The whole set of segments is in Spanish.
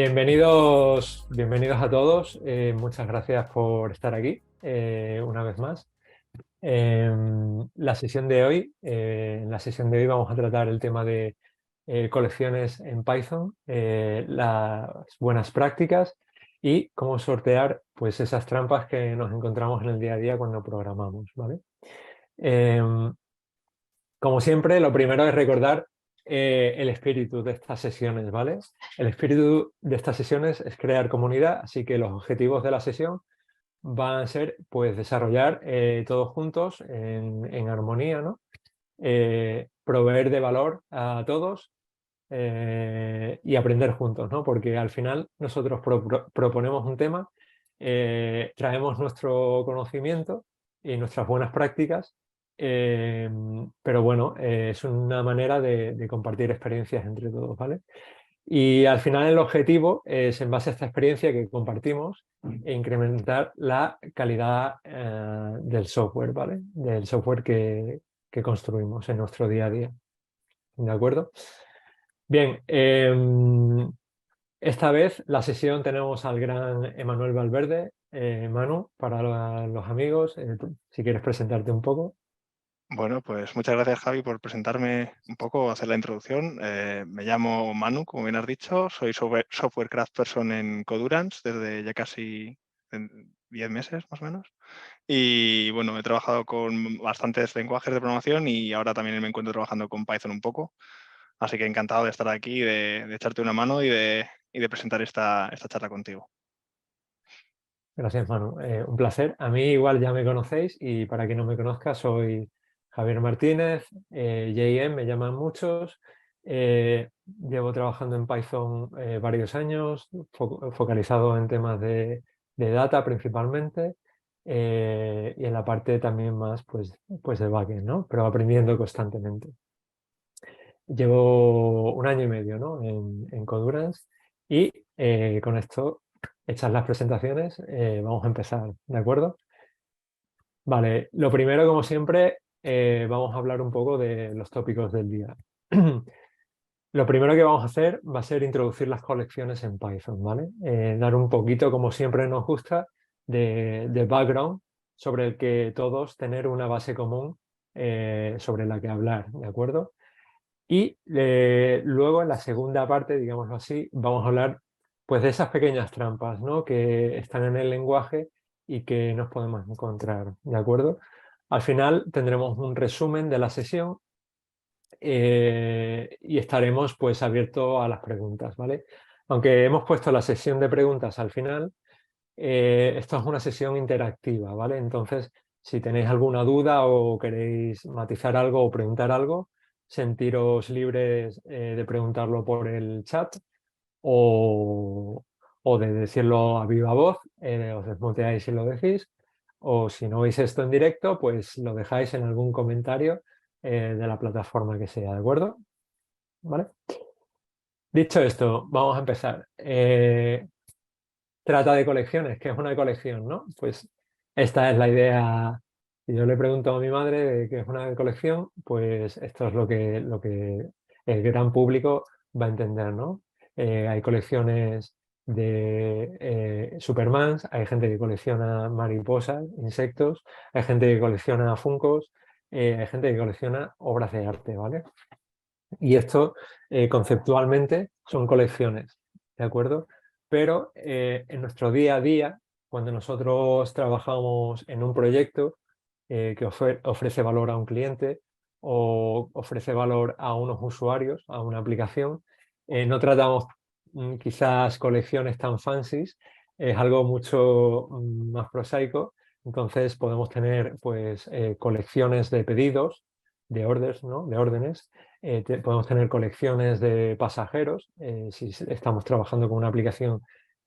Bienvenidos a todos. Muchas gracias por estar aquí una vez más. En la sesión de hoy vamos a tratar el tema de colecciones en Python, las buenas prácticas y cómo sortear pues, esas trampas que nos encontramos en el día a día cuando programamos, ¿vale? Em, Como siempre, lo primero es recordar el espíritu de estas sesiones, ¿vale? El espíritu de estas sesiones es crear comunidad, así que los objetivos de la sesión van a ser, pues, desarrollar todos juntos en armonía, ¿no? Proveer de valor a todos y aprender juntos, ¿no? Porque al final nosotros proponemos un tema, traemos nuestro conocimiento y nuestras buenas prácticas, eh, pero bueno, es una manera de compartir experiencias entre todos, ¿vale? Y al final el objetivo es, en base a esta experiencia que compartimos, incrementar la calidad del software, ¿vale? Del software que construimos en nuestro día a día. ¿De acuerdo? Bien, esta vez la sesión tenemos al gran Emanuel Valverde. Manu, para los amigos, si quieres presentarte un poco. Bueno, pues muchas gracias, Javi, por presentarme un poco, hacer la introducción. Me llamo Manu, como bien has dicho, soy software craftsperson en Codurance desde ya casi 10 meses, más o menos. Y bueno, he trabajado con bastantes lenguajes de programación y ahora también me encuentro trabajando con Python un poco. Así que encantado de estar aquí, de echarte una mano y de presentar esta charla contigo. Gracias, Manu. Un placer. A mí igual ya me conocéis y para quien no me conozca, soy Javier Martínez, JM, me llaman muchos. Llevo trabajando en Python varios años, focalizado en temas de data principalmente, y en la parte también más pues de backend, ¿no? Pero aprendiendo constantemente. Llevo un año y medio, ¿no? en Codurance y con esto, hechas las presentaciones, vamos a empezar, ¿de acuerdo? Vale, lo primero, como siempre, vamos a hablar un poco de los tópicos del día. Lo primero que vamos a hacer va a ser introducir las colecciones en Python, ¿vale? Dar un poquito, como siempre nos gusta, de background sobre el que todos tener una base común sobre la que hablar, ¿de acuerdo? Y luego en la segunda parte, digámoslo así, vamos a hablar pues de esas pequeñas trampas, ¿no? Que están en el lenguaje y que nos podemos encontrar, ¿de acuerdo? Al final tendremos un resumen de la sesión y estaremos pues abiertos a las preguntas, ¿vale? Aunque hemos puesto la sesión de preguntas al final, esto es una sesión interactiva, ¿vale? Entonces, si tenéis alguna duda o queréis matizar algo o preguntar algo, sentiros libres de preguntarlo por el chat o, o de decirlo a viva voz, os desmuteáis y lo decís, o si no veis esto en directo, pues lo dejáis en algún comentario de la plataforma que sea, ¿de acuerdo? ¿Vale? Dicho esto, vamos a empezar. Trata de colecciones, ¿qué es una colección, no? Pues esta es la idea. Si yo le pregunto a mi madre de qué es una colección, pues esto es lo que el gran público va a entender, ¿no? Hay colecciones de Supermans, hay gente que colecciona mariposas, insectos, hay gente que colecciona Funkos, hay gente que colecciona obras de arte, ¿vale? Y esto conceptualmente son colecciones, ¿de acuerdo? Pero en nuestro día a día, cuando nosotros trabajamos en un proyecto que ofrece valor a un cliente o ofrece valor a unos usuarios, a una aplicación, no tratamos quizás colecciones tan fancies, es algo mucho más prosaico. Entonces podemos tener pues colecciones de pedidos, de orders, ¿no? De órdenes. Podemos tener colecciones de pasajeros, si estamos trabajando con una aplicación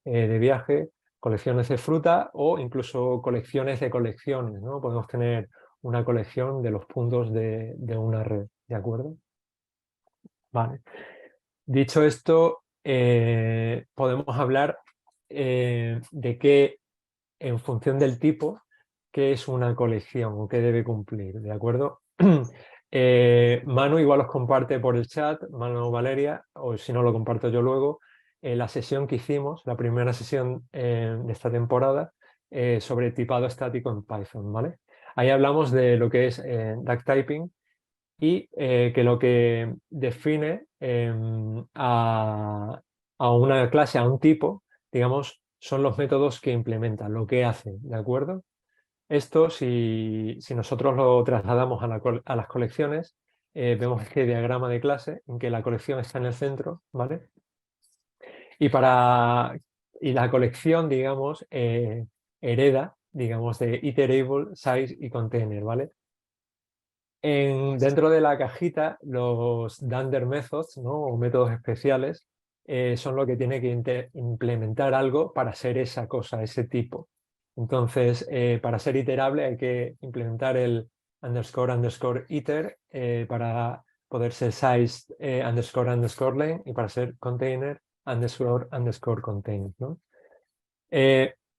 de viaje, colecciones de fruta o incluso colecciones de colecciones, ¿no? Podemos tener una colección de los puntos de una red, ¿de acuerdo? Vale. Dicho esto, podemos hablar de qué, en función del tipo, qué es una colección o qué debe cumplir, ¿de acuerdo? Manu igual os comparte por el chat, Manu Valeria, o si no lo comparto yo luego, la sesión que hicimos, la primera sesión de esta temporada, sobre tipado estático en Python, ¿vale? Ahí hablamos de lo que es duck typing y que lo que define a una clase, a un tipo, digamos, son los métodos que implementan, lo que hacen, ¿de acuerdo? Esto, si nosotros lo trasladamos a las colecciones, vemos este diagrama de clase en que la colección está en el centro, ¿vale? Y, y la colección, digamos, hereda, digamos, de iterable, size y container, ¿vale? Dentro de la cajita, los dunder methods, ¿no? O métodos especiales, son lo que tiene que implementar algo para ser esa cosa, ese tipo. Entonces, para ser iterable hay que implementar el __ iter, para poder ser size __ len, y para ser container __ contain, ¿no?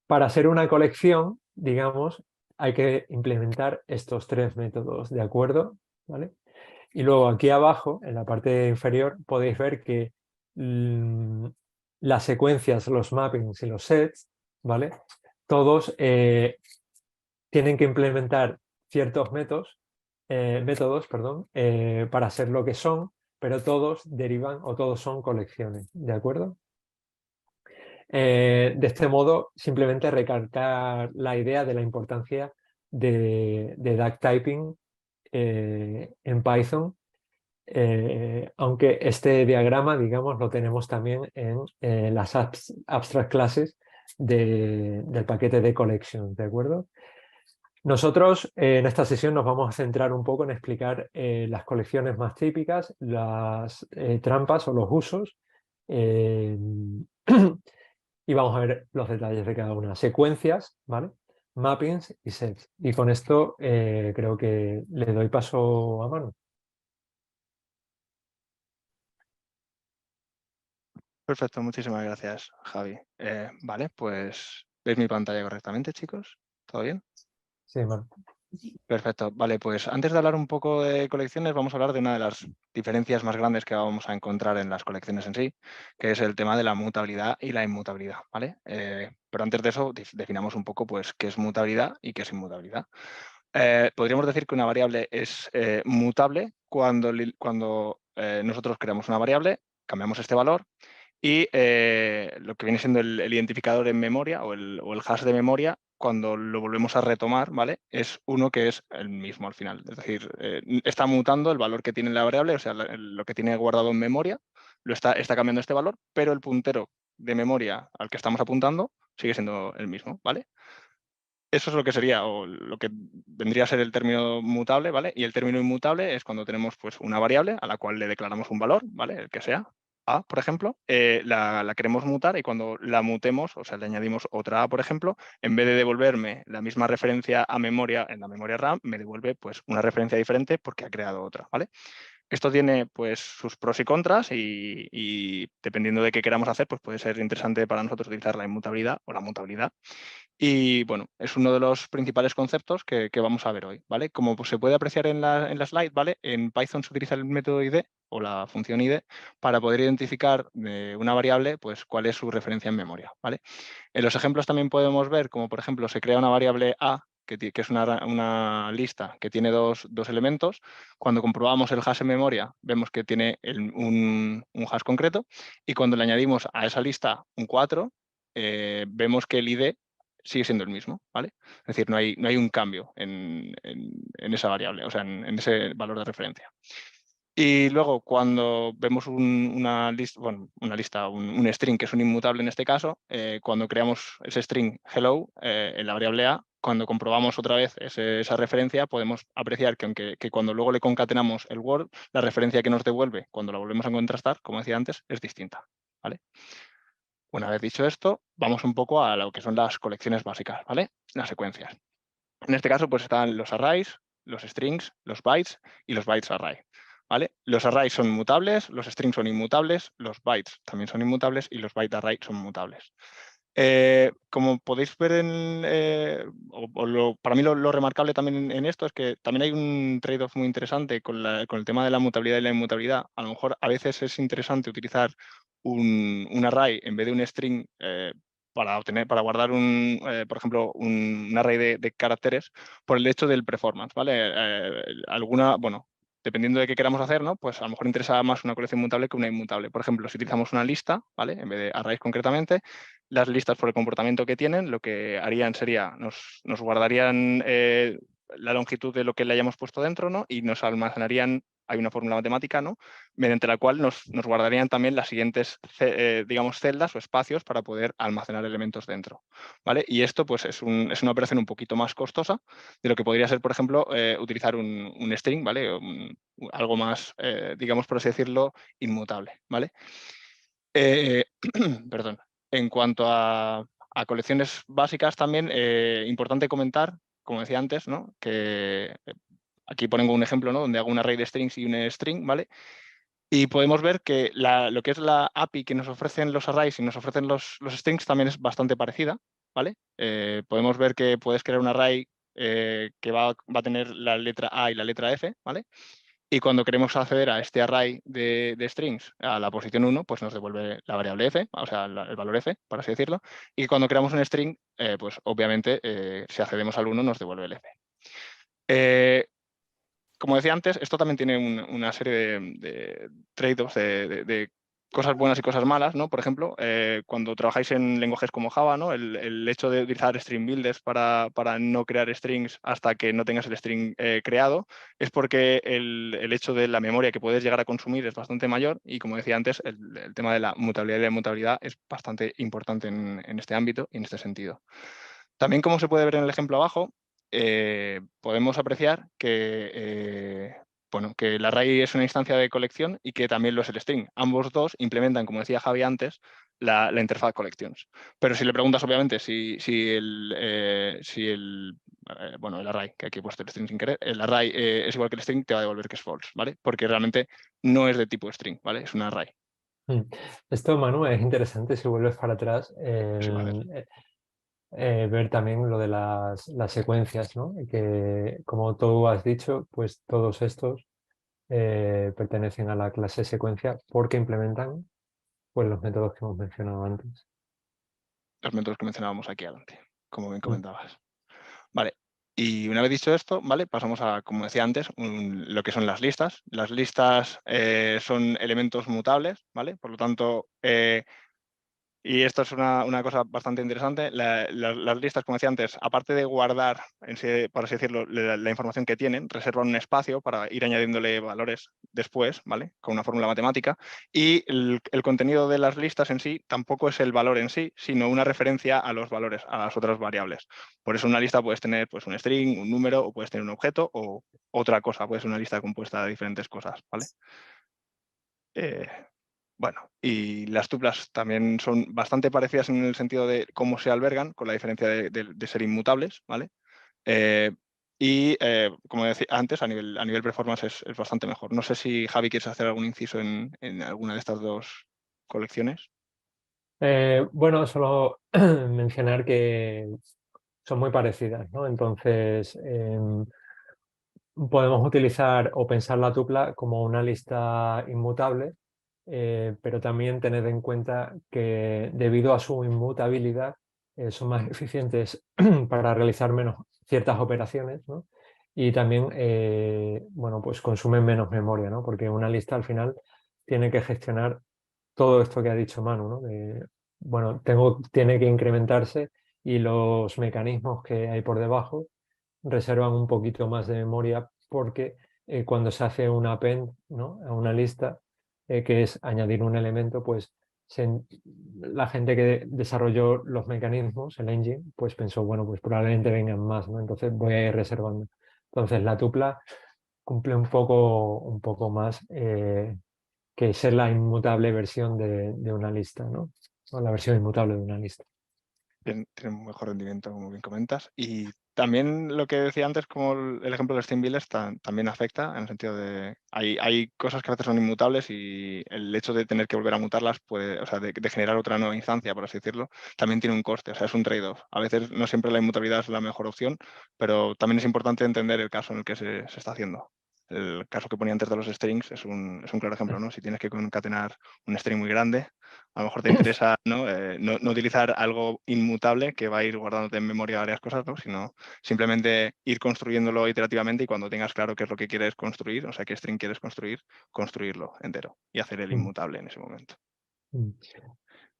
Para ser una colección, digamos, hay que implementar estos tres métodos, ¿de acuerdo? ¿Vale? Y luego aquí abajo, en la parte inferior, podéis ver que las secuencias, los mappings y los sets, ¿vale? Todos tienen que implementar ciertos métodos, perdón, para ser lo que son, pero todos derivan o todos son colecciones, ¿de acuerdo? De este modo, simplemente recalcar la idea de la importancia de duck typing en Python, aunque este diagrama, digamos, lo tenemos también en las abstract classes del paquete de collection, ¿de acuerdo? Nosotros en esta sesión nos vamos a centrar un poco en explicar las colecciones más típicas, las trampas o los usos, eh, y vamos a ver los detalles de cada una. Secuencias, ¿vale? Mappings y sets. Y con esto creo que le doy paso a Manu. Perfecto, muchísimas gracias, Javi. Vale, pues ¿veis mi pantalla correctamente, chicos? ¿Todo bien? Sí, Manu. Perfecto. Vale, pues antes de hablar un poco de colecciones, vamos a hablar de una de las diferencias más grandes que vamos a encontrar en las colecciones en sí, que es el tema de la mutabilidad y la inmutabilidad, ¿vale? Pero antes de eso, definamos un poco pues, qué es mutabilidad y qué es inmutabilidad. Podríamos decir que una variable es mutable cuando nosotros creamos una variable, cambiamos este valor y lo que viene siendo el identificador en memoria o el hash de memoria, cuando lo volvemos a retomar, ¿vale? Es uno que es el mismo al final. Es decir, está mutando el valor que tiene la variable, o sea, lo que tiene guardado en memoria, está cambiando este valor, pero el puntero de memoria al que estamos apuntando sigue siendo el mismo, ¿vale? Eso es lo que sería, o lo que vendría a ser el término mutable, ¿vale? Y el término inmutable es cuando tenemos pues, una variable a la cual le declaramos un valor, ¿vale? El que sea, A, por ejemplo, la queremos mutar y cuando la mutemos, o sea, le añadimos otra A, por ejemplo, en vez de devolverme la misma referencia a memoria en la memoria RAM, me devuelve pues, una referencia diferente porque ha creado otra, ¿vale? Esto tiene pues, sus pros y contras y dependiendo de qué queramos hacer, pues puede ser interesante para nosotros utilizar la inmutabilidad o la mutabilidad. Y bueno, es uno de los principales conceptos que vamos a ver hoy, ¿vale? Como pues, se puede apreciar en la slide, ¿vale? En Python se utiliza el método id o la función id para poder identificar una variable, pues cuál es su referencia en memoria, ¿vale? En los ejemplos también podemos ver como, por ejemplo, se crea una variable a, que es una lista que tiene dos elementos. Cuando comprobamos el hash en memoria, vemos que tiene un hash concreto y cuando le añadimos a esa lista un 4, vemos que el id sigue siendo el mismo, ¿vale? Es decir, no hay un cambio en esa variable, o sea, en ese valor de referencia. Y luego, cuando vemos una lista, un string que es un inmutable en este caso, cuando creamos ese string hello en la variable a, cuando comprobamos otra vez esa referencia, podemos apreciar que cuando luego le concatenamos el word, la referencia que nos devuelve cuando la volvemos a contrastar, como decía antes, es distinta, ¿vale? Una vez dicho esto, vamos un poco a lo que son las colecciones básicas, ¿vale? Las secuencias. En este caso, pues están los arrays, los strings, los bytes y los bytes array, ¿vale? Los arrays son mutables, los strings son inmutables, los bytes también son inmutables y los byte array son mutables. Como podéis ver, para mí lo remarcable también en esto es que también hay un trade-off muy interesante con el tema de la mutabilidad y la inmutabilidad. A lo mejor a veces es interesante utilizar un array en vez de un string para guardar por ejemplo, un array de caracteres por el hecho del performance, ¿vale? Bueno, dependiendo de qué queramos hacer, ¿no? Pues a lo mejor interesa más una colección mutable que una inmutable. Por ejemplo, si utilizamos una lista, ¿vale? En vez de arrays concretamente, las listas por el comportamiento que tienen, lo que harían sería, nos guardarían la longitud de lo que le hayamos puesto dentro, ¿no? Y nos almacenarían, hay una fórmula matemática, ¿no? Mediante la cual nos guardarían también las siguientes, digamos, celdas o espacios para poder almacenar elementos dentro, ¿vale? Y esto, pues, es una operación un poquito más costosa de lo que podría ser, por ejemplo, utilizar un string, ¿vale? Algo más, digamos, por así decirlo, inmutable, ¿vale? Perdón. En cuanto a colecciones básicas también, importante comentar, como decía antes, ¿no? Que aquí pongo un ejemplo, ¿no? Donde hago un array de strings y un string, ¿vale? Y podemos ver que lo que es la API que nos ofrecen los arrays y nos ofrecen los strings también es bastante parecida, ¿vale? Podemos ver que puedes crear un array que va a tener la letra A y la letra F, ¿vale? Y cuando queremos acceder a este array de strings a la posición 1, pues nos devuelve la variable f, o sea, el valor f, por así decirlo. Y cuando creamos un string, pues obviamente, si accedemos al 1, nos devuelve el f. Como decía antes, esto también tiene una serie de trade-offs, de cosas buenas y cosas malas, ¿no? Por ejemplo, cuando trabajáis en lenguajes como Java, ¿no? El hecho de utilizar string builders para no crear strings hasta que no tengas el string creado es porque el hecho de la memoria que puedes llegar a consumir es bastante mayor y, como decía antes, el tema de la mutabilidad y la inmutabilidad es bastante importante en este ámbito y en este sentido. También, como se puede ver en el ejemplo abajo, podemos apreciar bueno, que el array es una instancia de colección y que también lo es el string. Ambos dos implementan, como decía Javi antes, la interfaz collections. Pero si le preguntas, obviamente, bueno, el array, que aquí he puesto el string sin querer, el array es igual que el string, te va a devolver que es false, ¿vale? Porque realmente no es de tipo string, ¿vale? Es un array. Esto, Manu, es interesante si vuelves para atrás. Sí, vale. Ver también lo de las secuencias, ¿no? Y que, como tú has dicho, pues todos estos pertenecen a la clase secuencia porque implementan pues, los métodos que hemos mencionado antes. Los métodos que mencionábamos aquí adelante, como bien Mm. comentabas. Vale, y una vez dicho esto, ¿vale? Pasamos a, como decía antes, lo que son las listas. Las listas son elementos mutables, ¿vale? Por lo tanto, y esto es una cosa bastante interesante. Las listas, como decía antes, aparte de guardar, por así decirlo, la información que tienen, reservan un espacio para ir añadiéndole valores después, ¿vale? Con una fórmula matemática. Y el contenido de las listas en sí tampoco es el valor en sí, sino una referencia a los valores, a las otras variables. Por eso en una lista puedes tener pues, un string, un número, o puedes tener un objeto, o otra cosa, puede ser una lista compuesta de diferentes cosas, ¿vale? Eh, bueno, y las tuplas también son bastante parecidas en el sentido de cómo se albergan, con la diferencia de ser inmutables, ¿vale? Eh, como decía antes, a nivel performance es bastante mejor. No sé si, Javi, quieres hacer algún inciso en alguna de estas dos colecciones. Bueno, solo mencionar que son muy parecidas, ¿no? Entonces, podemos utilizar o pensar la tupla como una lista inmutable, pero también tened en cuenta que debido a su inmutabilidad son más eficientes para realizar menos ciertas operaciones, ¿no? Y también, bueno, pues consumen menos memoria, ¿no? Porque una lista al final tiene que gestionar todo esto que ha dicho Manu, ¿no? Bueno, tiene que incrementarse y los mecanismos que hay por debajo reservan un poquito más de memoria porque cuando se hace un append, ¿no? A una lista, que es añadir un elemento, pues la gente que desarrolló los mecanismos, el engine, pues pensó, bueno, pues probablemente vengan más, ¿no? Entonces voy a ir reservando. Entonces la tupla cumple un poco más que ser la inmutable versión de una lista, ¿no? O la versión inmutable de una lista. Tienen un mejor rendimiento, como bien comentas. Y también lo que decía antes, como el ejemplo de los team builders, también afecta en el sentido de hay cosas que a veces son inmutables y el hecho de tener que volver a mutarlas puede, o sea, de generar otra nueva instancia, por así decirlo, también tiene un coste, o sea, es un trade-off. A veces no siempre la inmutabilidad es la mejor opción, pero también es importante entender el caso en el que se está haciendo el caso que ponía antes de los strings es un claro ejemplo, ¿no? Si tienes que concatenar un string muy grande, a lo mejor te interesa, ¿no? No utilizar algo inmutable que va a ir guardándote en memoria varias cosas, ¿no? Sino simplemente ir construyéndolo iterativamente y cuando tengas claro qué es lo que quieres construir, o sea, qué string quieres construir, construirlo entero y hacer el Mm, inmutable en ese momento. mm. Pero,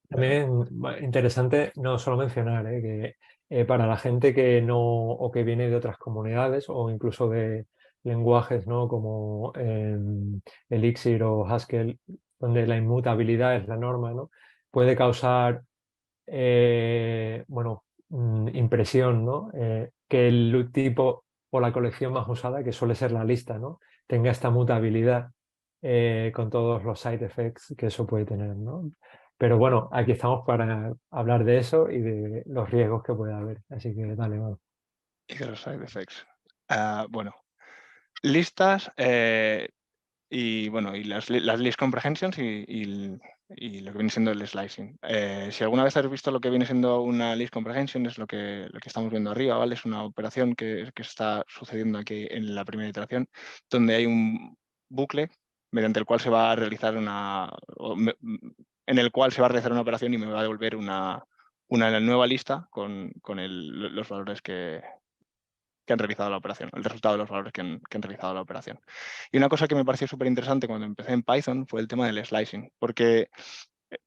También interesante no solo mencionar que para la gente que no o que viene de otras comunidades o incluso de lenguajes, ¿no? Como Elixir o Haskell, donde la inmutabilidad es la norma, ¿no? Puede causar bueno, impresión, ¿no? Que el tipo o la colección más usada, que suele ser la lista, ¿no? Tenga esta mutabilidad con todos los side effects que eso puede tener, ¿no? Pero bueno, aquí estamos para hablar de eso y de los riesgos que puede haber. Así que dale, vamos. y de los side effects. Bueno, listas y bueno, y las list comprehensions y lo que viene siendo el slicing. Si alguna vez has visto lo que viene siendo una list comprehension, es lo que estamos viendo arriba, ¿vale? Es una operación que está sucediendo aquí en la primera iteración, donde hay un bucle mediante el cual se va a realizar en el cual se va a realizar una operación y me va a devolver una nueva lista con los valores que han realizado la operación, el resultado de los valores que han realizado la operación. Y una cosa que me pareció súper interesante cuando empecé en Python fue el tema del slicing, porque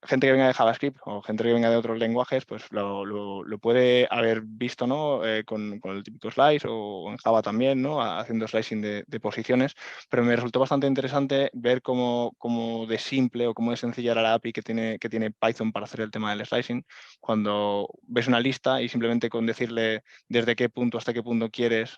gente que venga de JavaScript o gente que venga de otros lenguajes, pues lo puede haber visto, ¿no? Con el típico slice o en Java también, ¿no? Haciendo slicing de posiciones, pero me resultó bastante interesante ver cómo de simple o cómo de sencilla era la API que tiene Python para hacer el tema del slicing. Cuando ves una lista y simplemente con decirle desde qué punto hasta qué punto quieres,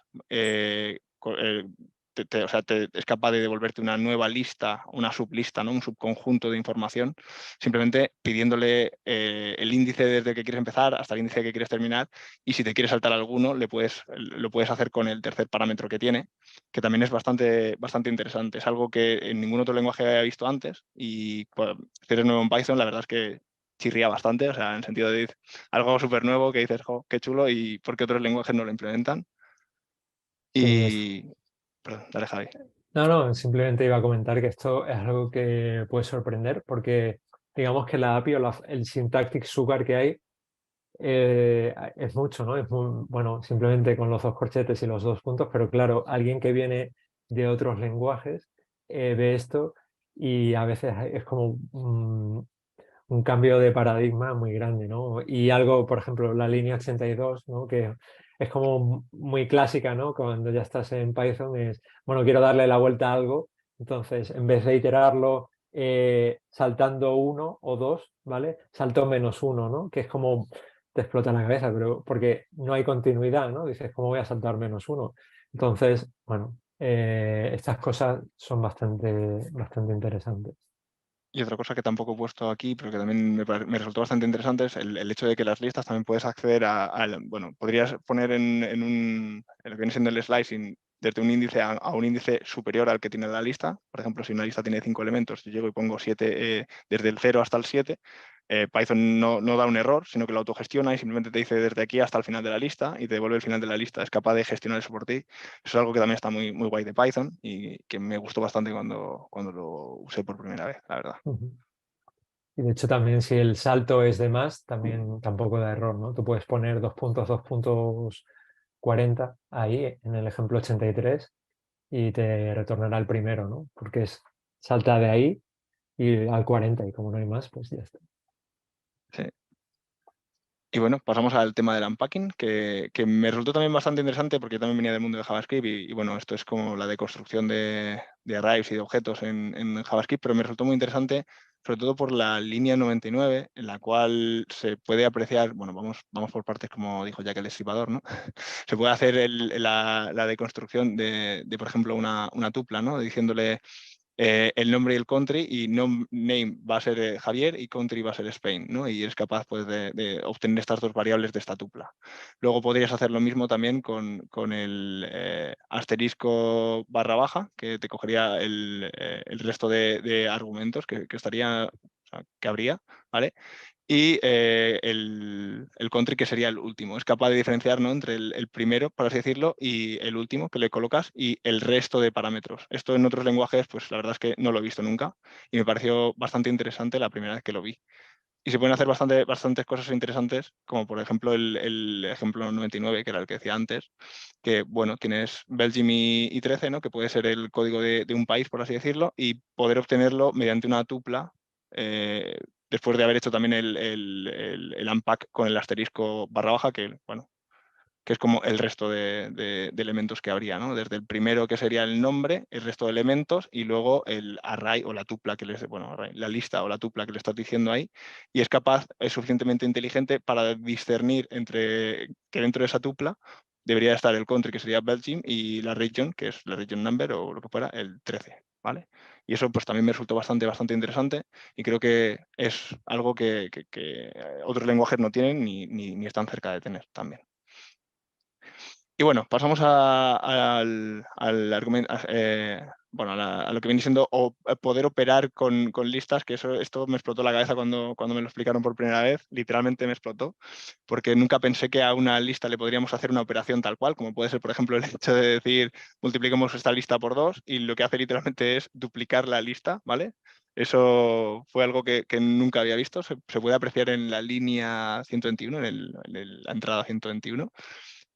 o sea, es capaz de devolverte una nueva lista, una sublista, ¿no? Un subconjunto de información, simplemente pidiéndole el índice desde que quieres empezar hasta el índice que quieres terminar, y si te quieres saltar alguno, lo puedes hacer con el tercer parámetro que tiene, que también es bastante interesante. Es algo que en ningún otro lenguaje había visto antes, y pues, si eres nuevo en Python, la verdad es que chirría bastante, o sea, en el sentido de algo súper nuevo que dices, jo, qué chulo, y por qué otros lenguajes no lo implementan. Sí, Y... Perdón, dale, Javi. no, no, simplemente iba a comentar que esto es algo que puede sorprender porque digamos que la API o el syntactic sugar que hay es mucho, ¿no? Es muy, bueno, simplemente con los dos corchetes y los dos puntos, pero claro, alguien que viene de otros lenguajes ve esto y a veces es como un cambio de paradigma muy grande, ¿no? Y algo, por ejemplo, la línea 82, ¿no? Que es como muy clásica, ¿no? Cuando ya estás en Python es, bueno, quiero darle la vuelta a algo, entonces en vez de iterarlo saltando uno o dos, ¿vale? Salto menos uno, ¿no? Que es como te explota la cabeza, pero porque no hay continuidad, ¿no? Dices, ¿cómo voy a saltar menos uno? Entonces, bueno, estas cosas son bastante interesantes. Y otra cosa que tampoco he puesto aquí, pero que también me resultó bastante interesante, es el hecho de que las listas también puedes acceder bueno, podrías poner en lo que viene siendo el slicing desde un índice a un índice superior al que tiene la lista. Por ejemplo, si una lista tiene 5 elementos, yo llego y pongo 7, desde el 0 hasta el 7, Python no da un error, sino que lo autogestiona y simplemente te dice desde aquí hasta el final de la lista y te devuelve el final de la lista. Es capaz de gestionar eso por ti. Eso es algo que también está muy, muy guay de Python y que me gustó bastante cuando lo usé por primera vez, la verdad. Ujú. Y de hecho también si el salto es de más, también tampoco da error, ¿no? Tú puedes poner 2.40 ahí en el ejemplo 83 y te retornará el primero, ¿no? Porque salta de ahí y al 40 y como no hay más, pues ya está. Sí. Y bueno, pasamos al tema del unpacking, que me resultó también bastante interesante porque yo también venía del mundo de JavaScript y bueno, esto es como la deconstrucción de arrays y de objetos en JavaScript, pero me resultó muy interesante, sobre todo por la línea 99, en la cual se puede apreciar, bueno, vamos por partes como dijo Jack el Destripador, ¿no? Se puede hacer la deconstrucción de, por ejemplo, una tupla, ¿no? Diciéndole el nombre y el country, y name va a ser Javier y country va a ser Spain, ¿no? Y eres capaz pues, de obtener estas dos variables de esta tupla. Luego podrías hacer lo mismo también con el asterisco barra baja, que te cogería el resto de argumentos que estaría, o sea, que habría, ¿vale? y el country, que sería el último. Es capaz de diferenciar, ¿no?, entre el primero, por así decirlo, y el último que le colocas y el resto de parámetros. Esto en otros lenguajes, pues la verdad es que no lo he visto nunca y me pareció bastante interesante la primera vez que lo vi. Y se pueden hacer bastantes cosas interesantes, como por ejemplo el ejemplo 99, que era el que decía antes, que bueno, tienes Belgium y 13, ¿no?, que puede ser el código de un país, por así decirlo, y poder obtenerlo mediante una tupla, después de haber hecho también el unpack con el asterisco barra baja, que bueno, que es como el resto de elementos que habría, ¿no? Desde el primero, que sería el nombre, el resto de elementos, y luego el array o la tupla que les, bueno, array, la lista o la tupla que le estás diciendo ahí, y es capaz, es suficientemente inteligente para discernir entre que dentro de esa tupla debería estar el country, que sería Belgium, y la region, que es la region number o lo que fuera, el 13, ¿vale? Y eso pues también me resultó bastante interesante, y creo que es algo que otros lenguajes no tienen ni están cerca de tener también. Y bueno, pasamos al argumento, bueno, a lo que viene siendo poder operar con listas, que esto me explotó la cabeza cuando me lo explicaron por primera vez, literalmente me explotó, porque nunca pensé que a una lista le podríamos hacer una operación tal cual, como puede ser, por ejemplo, el hecho de decir multipliquemos esta lista por 2 y lo que hace literalmente es duplicar la lista, ¿vale? Eso fue algo que nunca había visto, se puede apreciar en la línea 121, en la entrada 121,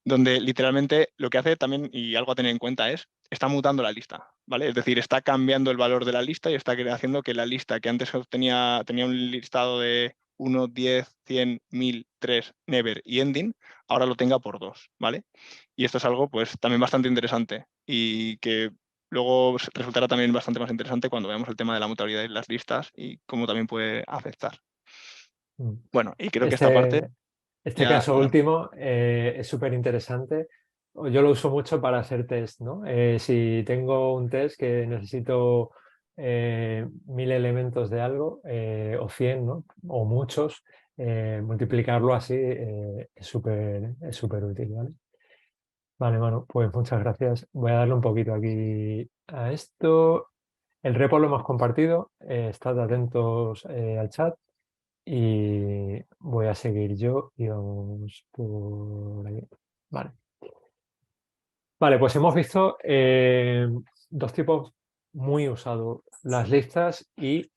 donde literalmente lo que hace también, y algo a tener en cuenta, es está mutando la lista, ¿vale? Es decir, está cambiando el valor de la lista y está haciendo que la lista que antes tenía un listado de 1, 10, 100, 1000, 3, never y ending, ahora lo tenga por 2, ¿vale? Y esto es algo pues también bastante interesante y que luego resultará también bastante más interesante cuando veamos el tema de la mutabilidad de las listas y cómo también puede afectar. Mm. Bueno, y creo que esta parte Este ya... caso último es súper interesante. Yo lo uso mucho para hacer test, ¿no? Si tengo un test que necesito 1000 elementos de algo, o 100, ¿no?, o muchos, multiplicarlo así es súper útil, ¿vale? Vale, Manu, pues muchas gracias. Voy a darle un poquito aquí a esto. El repo lo hemos compartido. Estad atentos al chat. Y voy a seguir yo y vamos por ahí. Vale. Vale, pues hemos visto dos tipos muy usados, las listas y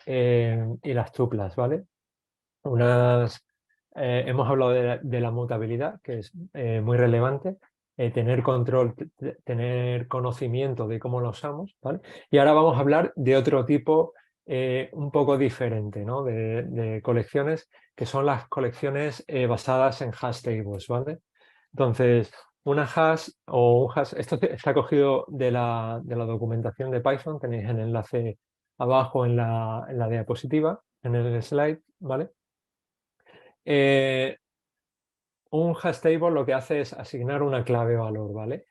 las tuplas, ¿vale? Hemos hablado de la mutabilidad, que es muy relevante, tener control, tener conocimiento de cómo lo usamos, ¿vale? Y ahora vamos a hablar de otro tipo un poco diferente, ¿no?, de colecciones, que son las colecciones basadas en hash tables, ¿vale? Entonces, una hash o un hash, esto está cogido de la documentación de Python, tenéis el enlace abajo en la diapositiva, en el slide, ¿vale? Eh, un hash table lo que hace es asignar una clave valor, ¿vale?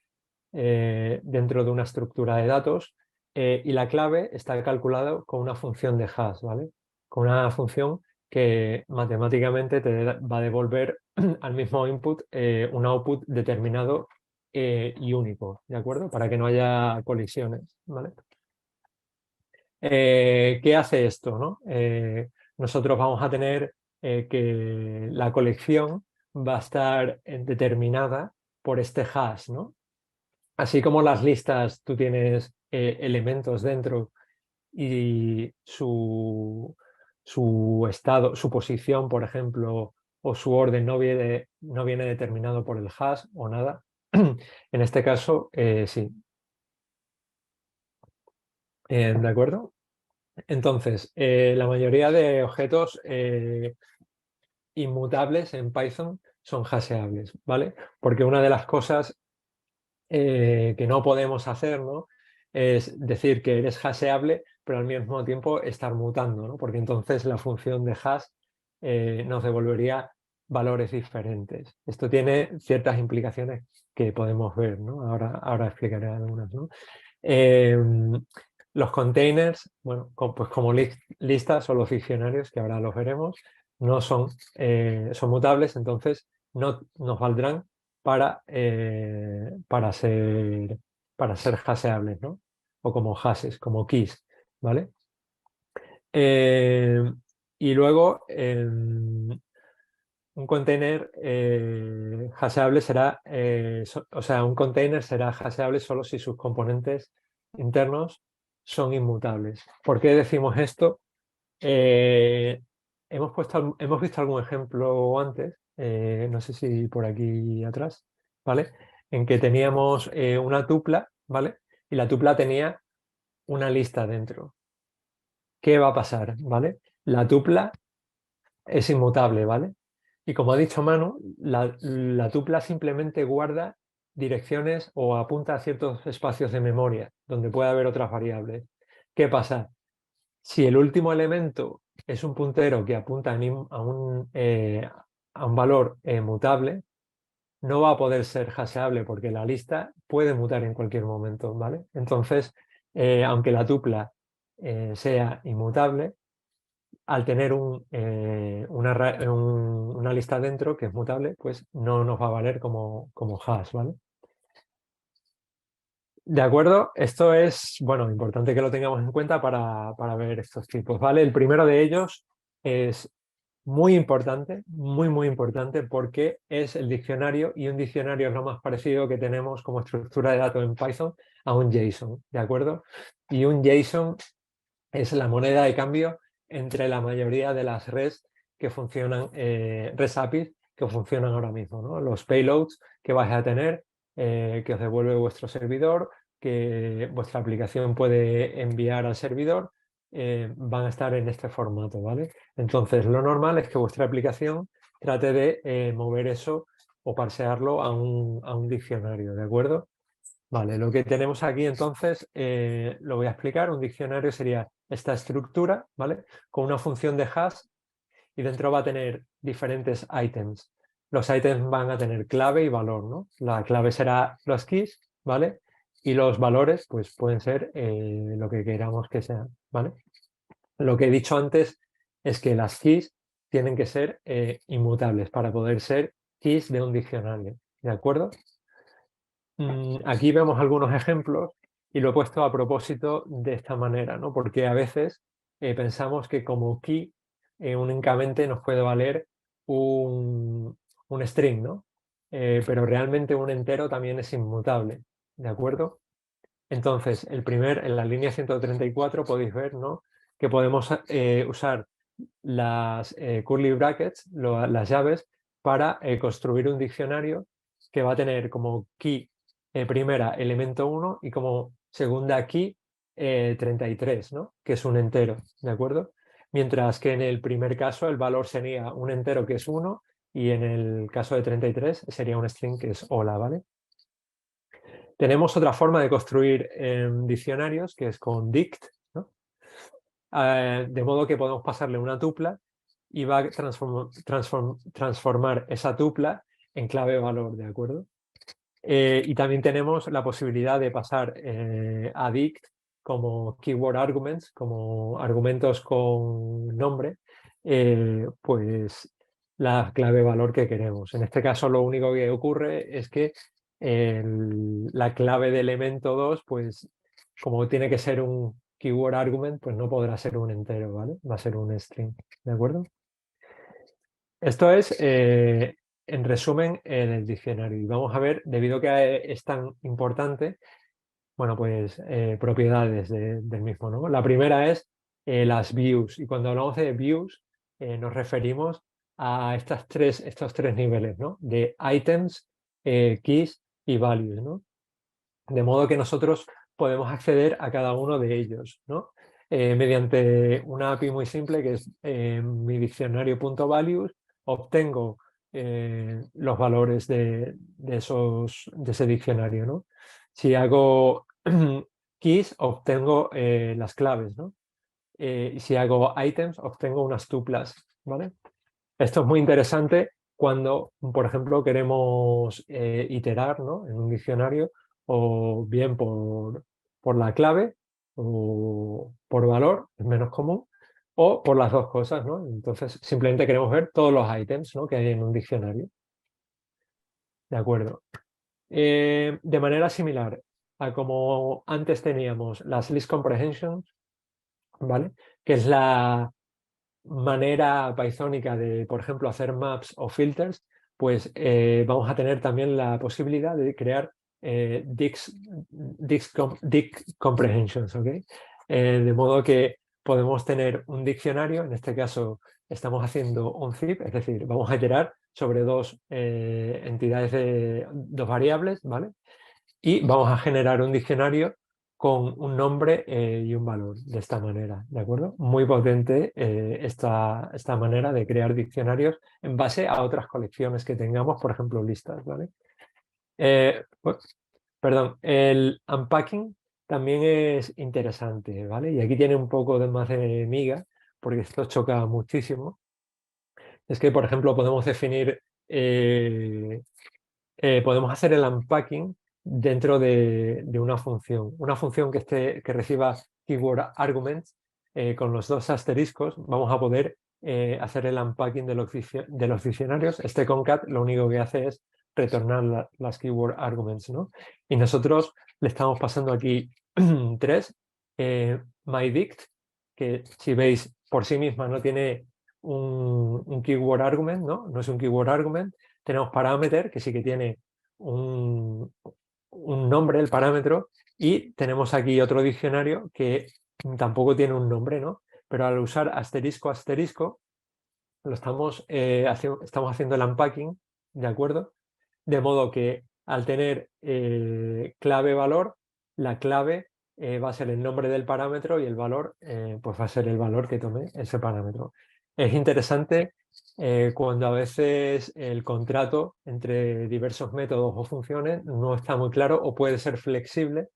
Dentro de una estructura de datos, y la clave está calculada con una función de hash, ¿vale? Con una función que matemáticamente te va a devolver al mismo input un output determinado y único, ¿de acuerdo? Para que no haya colisiones, ¿vale? ¿Qué hace esto, no? Nosotros vamos a tener que la colección va a estar determinada por este hash, ¿no? Así como las listas, tú tienes elementos dentro y su estado, su posición, por ejemplo, o su orden no viene determinado por el hash o nada. En este caso, sí. ¿De acuerdo? Entonces, la mayoría de objetos inmutables en Python son hasheables, ¿vale? Porque una de las cosas que no podemos hacer, ¿no?, es decir que eres hasheable, pero al mismo tiempo estar mutando, ¿no? Porque entonces la función de hash nos devolvería valores diferentes. Esto tiene ciertas implicaciones que podemos ver, ¿no? Ahora explicaré algunas, ¿no? Los containers, bueno, pues como listas o los diccionarios, que ahora los veremos, no son mutables, entonces no nos valdrán para, ser hasheables, ¿no? O como hashes, como keys, ¿vale? Y luego un container hasheable será, o sea, un container será hasheable solo si sus componentes internos son inmutables. ¿Por qué decimos esto? Hemos visto algún ejemplo antes, no sé si por aquí atrás, ¿vale? En que teníamos una tupla, ¿vale? Y la tupla tenía una lista dentro. ¿Qué va a pasar? ¿Vale? La tupla es inmutable, ¿vale? Y como ha dicho Manu, la tupla simplemente guarda direcciones o apunta a ciertos espacios de memoria donde puede haber otras variables. ¿Qué pasa? Si el último elemento es un puntero que apunta a un valor mutable, no va a poder ser hasheable porque la lista puede mutar en cualquier momento, ¿vale? Entonces, aunque la tupla sea inmutable, al tener una lista dentro que es mutable, pues no nos va a valer como hash, ¿vale? De acuerdo, esto es, bueno, importante que lo tengamos en cuenta para ver estos tipos, ¿vale? El primero de ellos es muy importante, muy importante, porque es el diccionario y un diccionario es lo más parecido que tenemos como estructura de datos en Python a un JSON, ¿de acuerdo? Y un JSON es la moneda de cambio entre la mayoría de las REST que funcionan, REST APIs que funcionan ahora mismo, ¿no? Los payloads que vais a tener, que os devuelve vuestro servidor, que vuestra aplicación puede enviar al servidor, van a estar en este formato, ¿vale? Entonces, lo normal es que vuestra aplicación trate de mover eso o parsearlo a un diccionario, ¿de acuerdo? Vale, lo que tenemos aquí entonces, lo voy a explicar. Un diccionario sería esta estructura, ¿vale? Con una función de hash y dentro va a tener diferentes items. Los items van a tener clave y valor, ¿no? La clave será los keys, ¿vale? Y los valores, pues pueden ser lo que queramos que sean, ¿vale? Lo que he dicho antes es que las keys tienen que ser inmutables para poder ser keys de un diccionario, ¿de acuerdo? Aquí vemos algunos ejemplos y lo he puesto a propósito de esta manera, ¿no? Porque a veces pensamos que como key únicamente nos puede valer un string, ¿no? Pero realmente un entero también es inmutable, ¿de acuerdo? Entonces, en la línea 134 podéis ver, ¿no? Que podemos usar las curly brackets, las llaves, para construir un diccionario que va a tener como key primera elemento 1 y como segunda key 33, ¿no? Que es un entero, ¿de acuerdo? Mientras que en el primer caso el valor sería un entero que es 1 y en el caso de 33 sería un string que es hola, ¿vale? Tenemos otra forma de construir diccionarios que es con dict, ¿no? De modo que podemos pasarle una tupla y va a transformar esa tupla en clave valor, ¿de acuerdo? Y también tenemos la posibilidad de pasar a dict como keyword arguments, como argumentos con nombre, pues la clave valor que queremos. En este caso lo único que ocurre es que la clave de elemento 2, pues como tiene que ser un keyword argument, pues no podrá ser un entero, ¿vale? Va a ser un string, ¿de acuerdo? Esto es, en resumen, el diccionario. Y vamos a ver, debido a que es tan importante, bueno, pues propiedades del mismo, ¿no? La primera es las views. Y cuando hablamos de views, nos referimos a estos tres niveles, ¿no? De items, keys y values, ¿no? De modo que nosotros podemos acceder a cada uno de ellos, ¿no? Mediante una API muy simple que es mi diccionario.values, obtengo los valores de ese diccionario, ¿no? Si hago keys, obtengo las claves, ¿no? Y si hago items, obtengo unas tuplas, ¿vale? Esto es muy interesante cuando, por ejemplo, queremos iterar, ¿no? En un diccionario o bien por la clave o por valor, es menos común, o por las dos cosas, ¿no? Entonces, simplemente queremos ver todos los ítems, ¿no? Que hay en un diccionario. De acuerdo. De manera similar a como antes teníamos las list comprehensions, ¿vale? Que es manera pythónica de, por ejemplo, hacer maps o filters, pues vamos a tener también la posibilidad de crear dict comprehensions, ¿ok? De modo que podemos tener un diccionario, en este caso estamos haciendo un zip, es decir, vamos a iterar sobre dos entidades de dos variables, ¿vale? Y vamos a generar un diccionario con un nombre y un valor de esta manera, ¿de acuerdo? Muy potente esta manera de crear diccionarios en base a otras colecciones que tengamos, por ejemplo, listas, ¿vale? Perdón, el unpacking también es interesante, ¿vale? Y aquí tiene un poco de más de miga, porque esto choca muchísimo. Es que, por ejemplo, podemos definir podemos hacer el unpacking dentro de una función que reciba keyword arguments con los dos asteriscos. Vamos a poder hacer el unpacking de los diccionarios. Este concat lo único que hace es retornar las keyword arguments, ¿no? Y nosotros le estamos pasando aquí tres, myDict, que si veis por sí misma no tiene un keyword argument, ¿no? No es un keyword argument. Tenemos parameter, que sí que tiene un nombre, el parámetro, y tenemos aquí otro diccionario que tampoco tiene un nombre, ¿no? Pero al usar asterisco, asterisco, lo estamos haciendo el unpacking, ¿de acuerdo? De modo que al tener clave-valor, la clave va a ser el nombre del parámetro y el valor pues va a ser el valor que tome ese parámetro. Es interesante cuando a veces el contrato entre diversos métodos o funciones no está muy claro o puede ser flexible,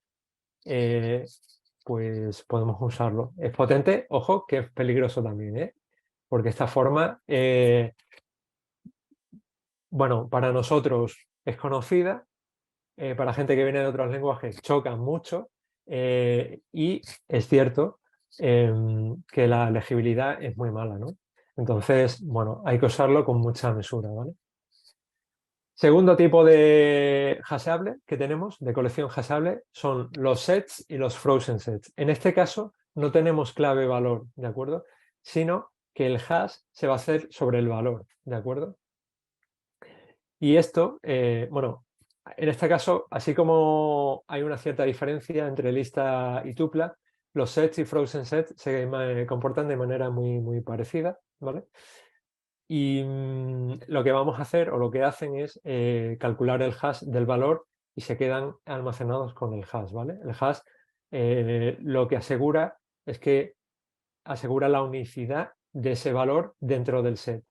pues podemos usarlo. Es potente, ojo, que es peligroso también, ¿eh? Porque esta forma, bueno, para nosotros es conocida, para gente que viene de otros lenguajes chocan mucho y es cierto que la legibilidad es muy mala, ¿no? Entonces, bueno, hay que usarlo con mucha mesura, ¿vale? Segundo tipo de hashable que tenemos, de colección hashable, son los sets y los frozen sets. En este caso no tenemos clave valor, ¿de acuerdo? Sino que el hash se va a hacer sobre el valor, ¿de acuerdo? Y esto, bueno, en este caso, así como hay una cierta diferencia entre lista y tupla, los sets y frozen sets se comportan de manera muy parecida, ¿vale? Y lo que vamos a hacer o lo que hacen es calcular el hash del valor y se quedan almacenados con el hash, ¿vale? El hash lo que asegura es que asegura la unicidad de ese valor dentro del set.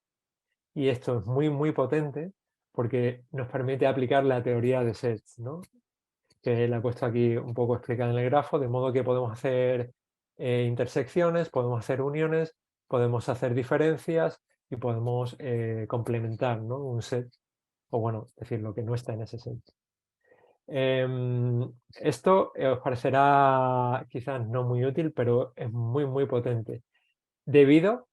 Y esto es muy potente porque nos permite aplicar la teoría de sets, ¿no? Que la he puesto aquí un poco explicada en el grafo, de modo que podemos hacer intersecciones, podemos hacer uniones, podemos hacer diferencias y podemos complementar, ¿no? Un set, o bueno, decir lo que no está en ese set. Esto os parecerá quizás no muy útil, pero es muy potente, debido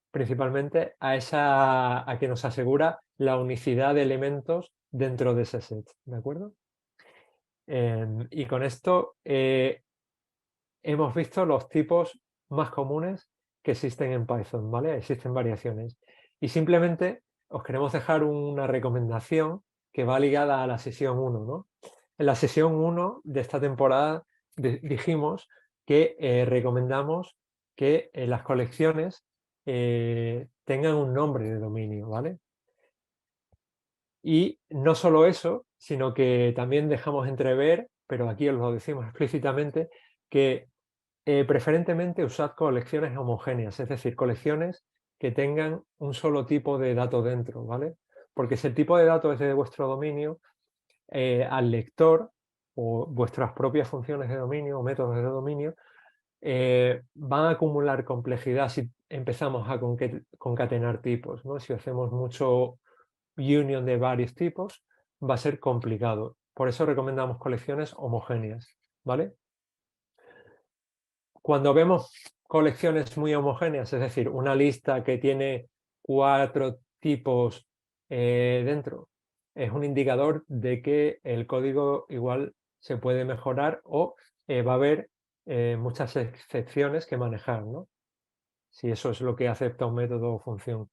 principalmente a que nos asegura la unicidad de elementos dentro de ese set, ¿de acuerdo? Y con esto hemos visto los tipos más comunes que existen en Python, ¿vale? Existen variaciones. Y simplemente os queremos dejar una recomendación que va ligada a la sesión 1, ¿no? En la sesión 1 de esta temporada dijimos que recomendamos que las colecciones tengan un nombre de dominio, ¿vale? Y no solo eso, sino que también dejamos entrever, pero aquí os lo decimos explícitamente, que preferentemente usad colecciones homogéneas, es decir, colecciones que tengan un solo tipo de dato dentro, ¿vale? Porque si el tipo de dato es de vuestro dominio, al lector o vuestras propias funciones de dominio o métodos de dominio van a acumular complejidad si empezamos a concatenar tipos, ¿no? Si hacemos mucho union de varios tipos, va a ser complicado. Por eso recomendamos colecciones homogéneas, ¿vale? Cuando vemos colecciones muy homogéneas, es decir, una lista que tiene 4 tipos dentro, es un indicador de que el código igual se puede mejorar o va a haber muchas excepciones que manejar, ¿no? si eso es lo que acepta un método o función.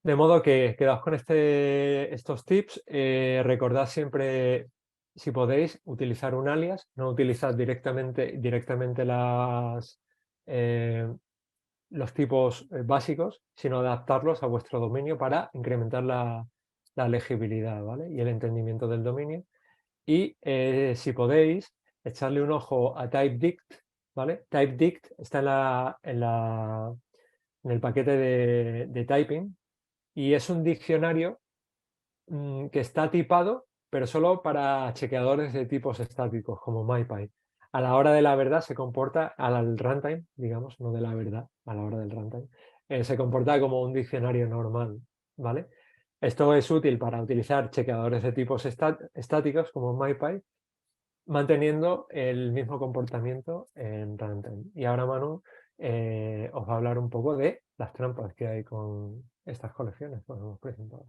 De modo que quedaos con estos tips. Recordad siempre, si podéis, utilizar un alias, no utilizad directamente los tipos básicos, sino adaptarlos a vuestro dominio para incrementar la legibilidad, ¿vale? Y el entendimiento del dominio. Y si podéis, echarle un ojo a TypeDict, ¿vale? TypeDict está en el paquete de typing y es un diccionario que está tipado, pero solo para chequeadores de tipos estáticos, como MyPy. A la hora de la verdad se comporta, al runtime, digamos, no de la verdad, a la hora del runtime, se comporta como un diccionario normal, ¿vale? Esto es útil para utilizar chequeadores de tipos estáticos como MyPy, manteniendo el mismo comportamiento en runtime. Y ahora Manu os va a hablar un poco de las trampas que hay con estas colecciones que os hemos presentado.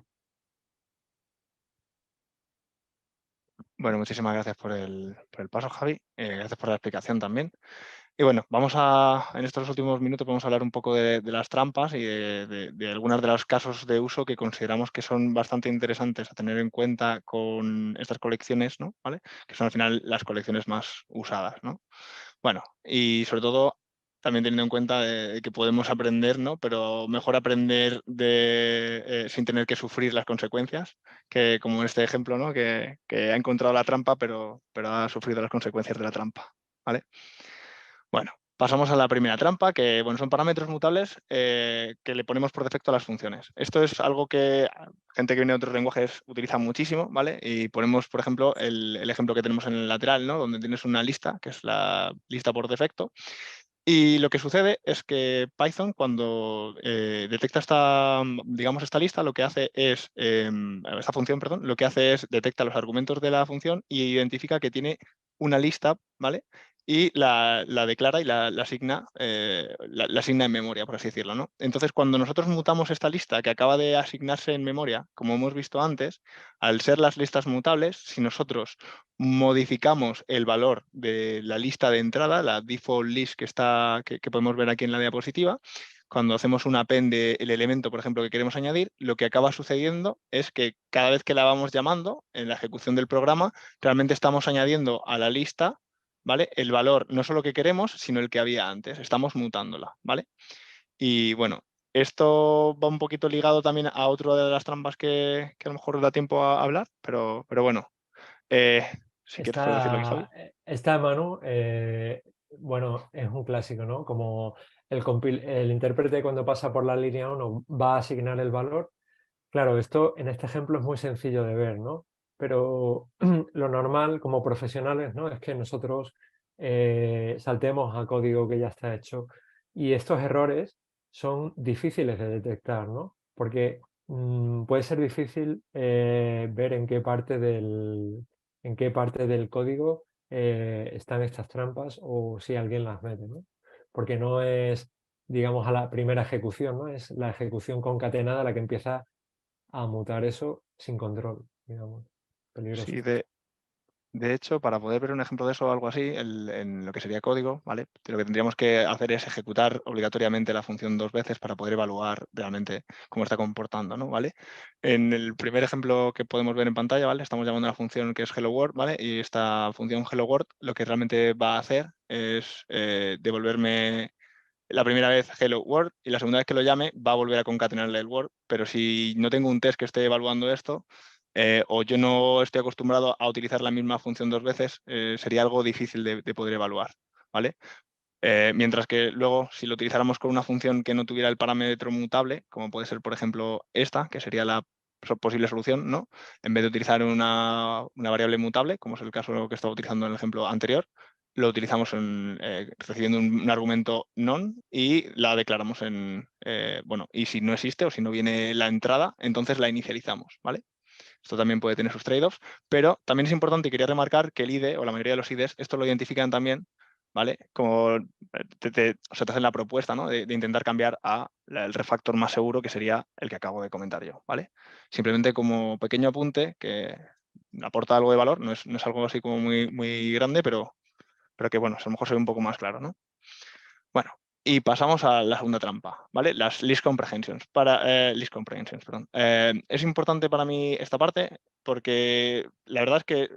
Bueno, muchísimas gracias por el paso, Javi. Gracias por la explicación también. Y bueno, en estos últimos minutos vamos a hablar un poco de las trampas y de algunos de los casos de uso que consideramos que son bastante interesantes a tener en cuenta con estas colecciones, ¿no? ¿Vale? Que son al final las colecciones más usadas, ¿no? Bueno, y sobre todo también teniendo en cuenta que podemos aprender, ¿no? Pero mejor aprender sin tener que sufrir las consecuencias, que como en este ejemplo, ¿no? Que ha encontrado la trampa, pero ha sufrido las consecuencias de la trampa, ¿vale? Bueno, pasamos a la primera trampa, que bueno, son parámetros mutables que le ponemos por defecto a las funciones. Esto es algo que gente que viene de otros lenguajes utiliza muchísimo, ¿vale? Y ponemos, por ejemplo, el ejemplo que tenemos en el lateral, ¿no? Donde tienes una lista, que es la lista por defecto. Y lo que sucede es que Python, cuando detecta digamos, esta lista, lo que hace es, esta función, perdón, lo que hace es detecta los argumentos de la función y identifica que tiene una lista, ¿vale? Y la declara y la asigna, la asigna en memoria, por así decirlo, ¿no? Entonces, cuando nosotros mutamos esta lista que acaba de asignarse en memoria, como hemos visto antes, al ser las listas mutables, si nosotros modificamos el valor de la lista de entrada, la default list que podemos ver aquí en la diapositiva, cuando hacemos un append del elemento, por ejemplo, que queremos añadir, lo que acaba sucediendo es que cada vez que la vamos llamando en la ejecución del programa, realmente estamos añadiendo a la lista, ¿vale? El valor no solo que queremos, sino el que había antes. Estamos mutándola, ¿vale? Y bueno, esto va un poquito ligado también a otra de las trampas que a lo mejor da tiempo a hablar, pero bueno, eh, si quieres puedes decirlo aquí, Javi. Esta Manu, bueno, es un clásico, ¿no? Como el intérprete cuando pasa por la línea 1 va a asignar el valor. Claro, esto en este ejemplo es muy sencillo de ver, ¿no? Pero lo normal como profesionales, ¿no? Es que nosotros saltemos a código que ya está hecho y estos errores son difíciles de detectar, ¿no? Porque puede ser difícil ver en qué parte del código están estas trampas o si alguien las mete, ¿no? Porque no es, digamos, a la primera ejecución, ¿no? Es la ejecución concatenada la que empieza a mutar eso sin control, digamos. Peligroso. Sí, de hecho, para poder ver un ejemplo de eso o algo así, en lo que sería código, ¿vale? Lo que tendríamos que hacer es ejecutar obligatoriamente la función 2 veces para poder evaluar realmente cómo está comportando, ¿no? ¿Vale? En el primer ejemplo que podemos ver en pantalla, ¿vale? Estamos llamando a la función que es hello world, ¿vale? Y esta función hello world lo que realmente va a hacer es devolverme la primera vez hello world y la segunda vez que lo llame va a volver a concatenarle el world, pero si no tengo un test que esté evaluando esto, o yo no estoy acostumbrado a utilizar la misma función 2 veces, sería algo difícil de poder evaluar, ¿vale? Mientras que luego, si lo utilizáramos con una función que no tuviera el parámetro mutable, como puede ser, por ejemplo, esta, que sería la posible solución, ¿no? En vez de utilizar una variable mutable, como es el caso que estaba utilizando en el ejemplo anterior, lo utilizamos recibiendo un argumento non y la declaramos bueno, y si no existe o si no viene la entrada, entonces la inicializamos, ¿vale? Esto también puede tener sus trade-offs, pero también es importante y quería remarcar que el IDE o la mayoría de los IDEs esto lo identifican también, ¿vale? Como te hacen la propuesta, ¿no? de intentar cambiar el refactor más seguro, que sería el que acabo de comentar yo, ¿vale? Simplemente como pequeño apunte que aporta algo de valor, no es algo así como muy, muy grande, pero que bueno, a lo mejor se ve un poco más claro, ¿no? Bueno, Y pasamos a la segunda trampa, ¿vale? Las list comprehensions. List comprehensions, perdón. Es importante para mí esta parte porque la verdad es que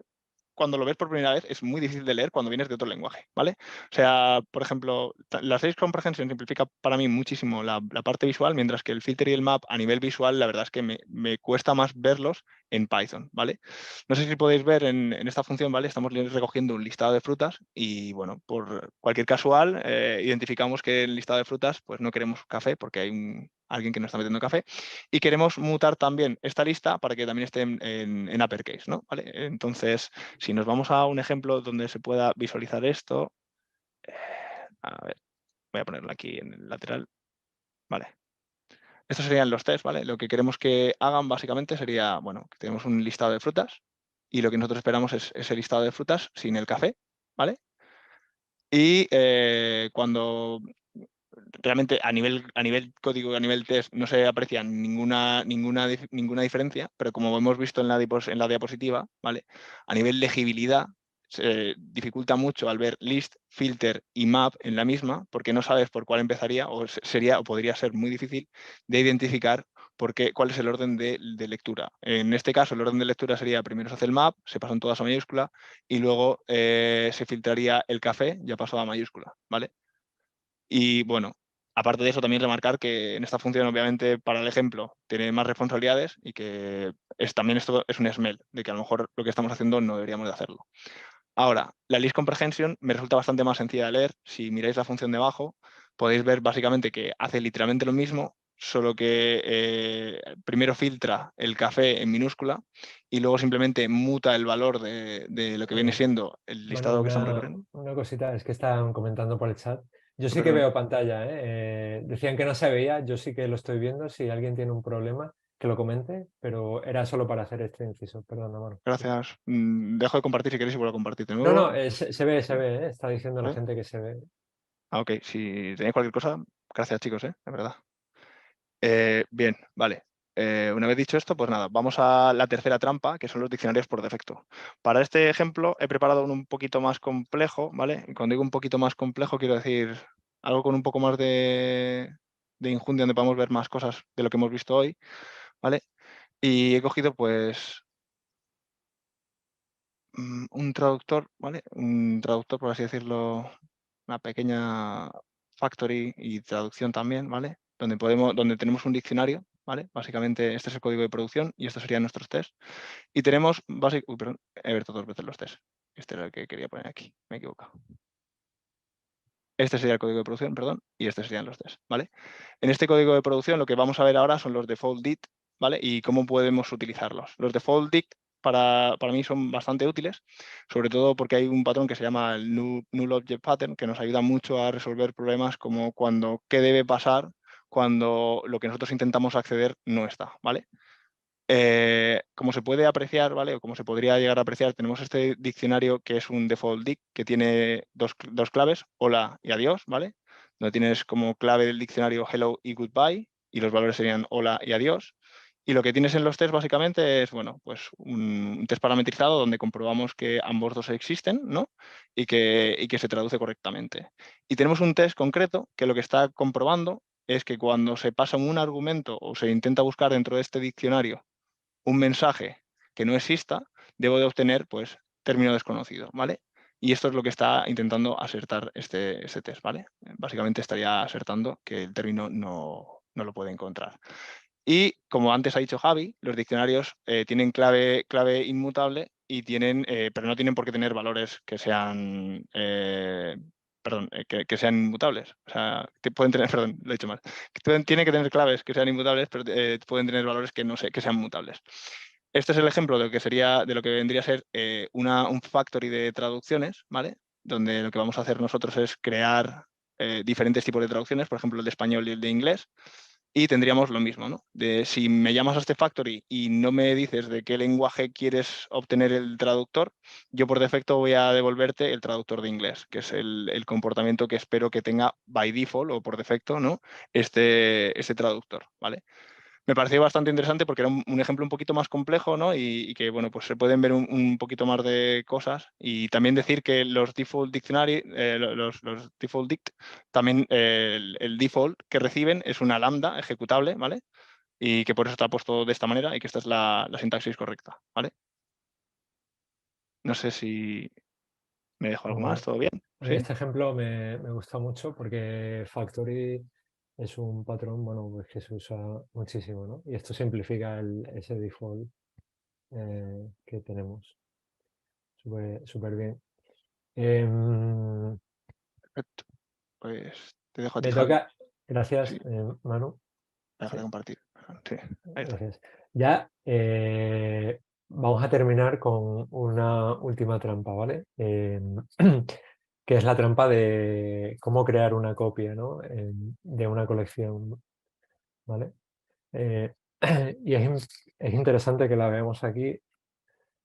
cuando lo ves por primera vez es muy difícil de leer cuando vienes de otro lenguaje, ¿vale? O sea, por ejemplo, las list comprehension simplifica para mí muchísimo la parte visual, mientras que el filter y el map a nivel visual, la verdad es que me cuesta más verlos en Python, ¿vale? No sé si podéis ver en esta función, ¿vale? Estamos recogiendo un listado de frutas y, bueno, por cualquier casual, identificamos que en el listado de frutas pues no queremos café porque hay alguien que nos está metiendo café y queremos mutar también esta lista para que también esté en uppercase, ¿no? ¿Vale? Entonces, si nos vamos a un ejemplo donde se pueda visualizar esto, a ver, voy a ponerlo aquí en el lateral, ¿vale? Estos serían los test, ¿vale? Lo que queremos que hagan básicamente sería, bueno, que tenemos un listado de frutas y lo que nosotros esperamos es ese listado de frutas sin el café, ¿vale? Y cuando realmente a nivel código, a nivel test, no se aprecia ninguna diferencia, pero como hemos visto en la diapositiva, ¿vale? A nivel legibilidad se dificulta mucho al ver list, filter y map en la misma, porque no sabes por cuál empezaría o sería o podría ser muy difícil de identificar cuál es el orden de lectura. En este caso, el orden de lectura sería primero se hace el map, se pasan todas a mayúscula y luego se filtraría el café ya pasado a mayúscula, ¿vale? Y bueno, aparte de eso, también remarcar que en esta función, obviamente, para el ejemplo, tiene más responsabilidades y que también esto es un smell, de que a lo mejor lo que estamos haciendo no deberíamos de hacerlo. Ahora, la list comprehension me resulta bastante más sencilla de leer. Si miráis la función de abajo, podéis ver básicamente que hace literalmente lo mismo, solo que primero filtra el café en minúscula y luego simplemente muta el valor de lo que viene siendo el Bueno, listado que estamos recorriendo. una cosita, es que están comentando por el chat. Yo sí que Perdón. veo pantalla, ¿eh? Decían que no se veía, yo sí que lo estoy viendo. Si alguien tiene un problema, que lo comente, pero era solo para hacer este inciso. Perdona, mano. Sí. Gracias. Dejo de compartir si queréis y vuelvo a compartir de No, no, nuevo. se ve, ¿eh? Está diciendo la ¿Vale? gente que se ve. Ok, si tenéis cualquier cosa, gracias chicos, de verdad. Bien, vale. Una vez dicho esto, pues nada, vamos a la tercera trampa, que son los diccionarios por defecto. Para este ejemplo he preparado uno un poquito más complejo, ¿vale? Y cuando digo un poquito más complejo, quiero decir algo con un poco más de injundia, donde podamos ver más cosas de lo que hemos visto hoy, ¿vale? Y he cogido, pues, un traductor, ¿vale? Un traductor, por así decirlo, una pequeña factory y traducción también, ¿vale? Donde tenemos un diccionario, ¿vale? Básicamente este es el código de producción y estos serían nuestros tests. Y tenemos, perdón, he abierto dos veces los tests. Este era el que quería poner aquí, me he equivocado. Este sería el código de producción, perdón, y estos serían los tests, ¿vale? En este código de producción lo que vamos a ver ahora son los default dit, ¿vale? Y cómo podemos utilizarlos. Los default dit para mí son bastante útiles, sobre todo porque hay un patrón que se llama el null object pattern, que nos ayuda mucho a resolver problemas como qué debe pasar cuando lo que nosotros intentamos acceder no está, ¿vale? Como se puede apreciar, ¿vale? O como se podría llegar a apreciar, tenemos este diccionario que es un default dict que tiene dos claves, hola y adiós, ¿vale? Donde tienes como clave del diccionario hello y goodbye y los valores serían hola y adiós. Y lo que tienes en los tests básicamente es, bueno, pues un test parametrizado donde comprobamos que ambos dos existen, ¿no? Y que se traduce correctamente. Y tenemos un test concreto que lo que está comprobando es que cuando se pasa un argumento o se intenta buscar dentro de este diccionario un mensaje que no exista, debo de obtener, pues, término desconocido, ¿vale? Y esto es lo que está intentando asertar este test, ¿vale? Básicamente estaría asertando que el término no lo puede encontrar. Y, como antes ha dicho Javi, los diccionarios tienen clave inmutable y pero no tienen por qué tener valores que sean que sean inmutables. O sea, que pueden tener, perdón, lo he dicho mal. Tienen que tener claves que sean inmutables, pero pueden tener valores que sean mutables. Este es el ejemplo de lo que vendría a ser un factory de traducciones, ¿vale? Donde lo que vamos a hacer nosotros es crear diferentes tipos de traducciones, por ejemplo, el de español y el de inglés, y tendríamos lo mismo, ¿no? Si me llamas a este factory y no me dices de qué lenguaje quieres obtener el traductor, yo por defecto voy a devolverte el traductor de inglés, que es el comportamiento que espero que tenga by default o por defecto, ¿no? Este traductor, ¿vale? me pareció bastante interesante porque era un ejemplo un poquito más complejo, ¿no? Y que, bueno, pues se pueden ver un poquito más de cosas. Y también decir que los default dictionary, los default dict, también el default que reciben es una lambda ejecutable, ¿vale? Y que por eso está puesto de esta manera y que esta es la sintaxis correcta, ¿vale? No sé si me dejo algo más, Bueno, ¿todo bien? a mí ¿Sí? este ejemplo me gusta mucho porque Factory es un patrón, bueno, pues que se usa muchísimo, ¿no? Y esto simplifica ese default que tenemos. Súper bien. Em, Perfecto. Pues te dejo a ti, Me Javi. toca, gracias, Sí, Manu. dejar Sí, de compartir. Sí, ahí está. gracias. Ya vamos a terminar con una última trampa, ¿vale? Que es la trampa de cómo crear una copia, ¿no? De una colección, ¿vale? Eh, y es interesante que la veamos aquí.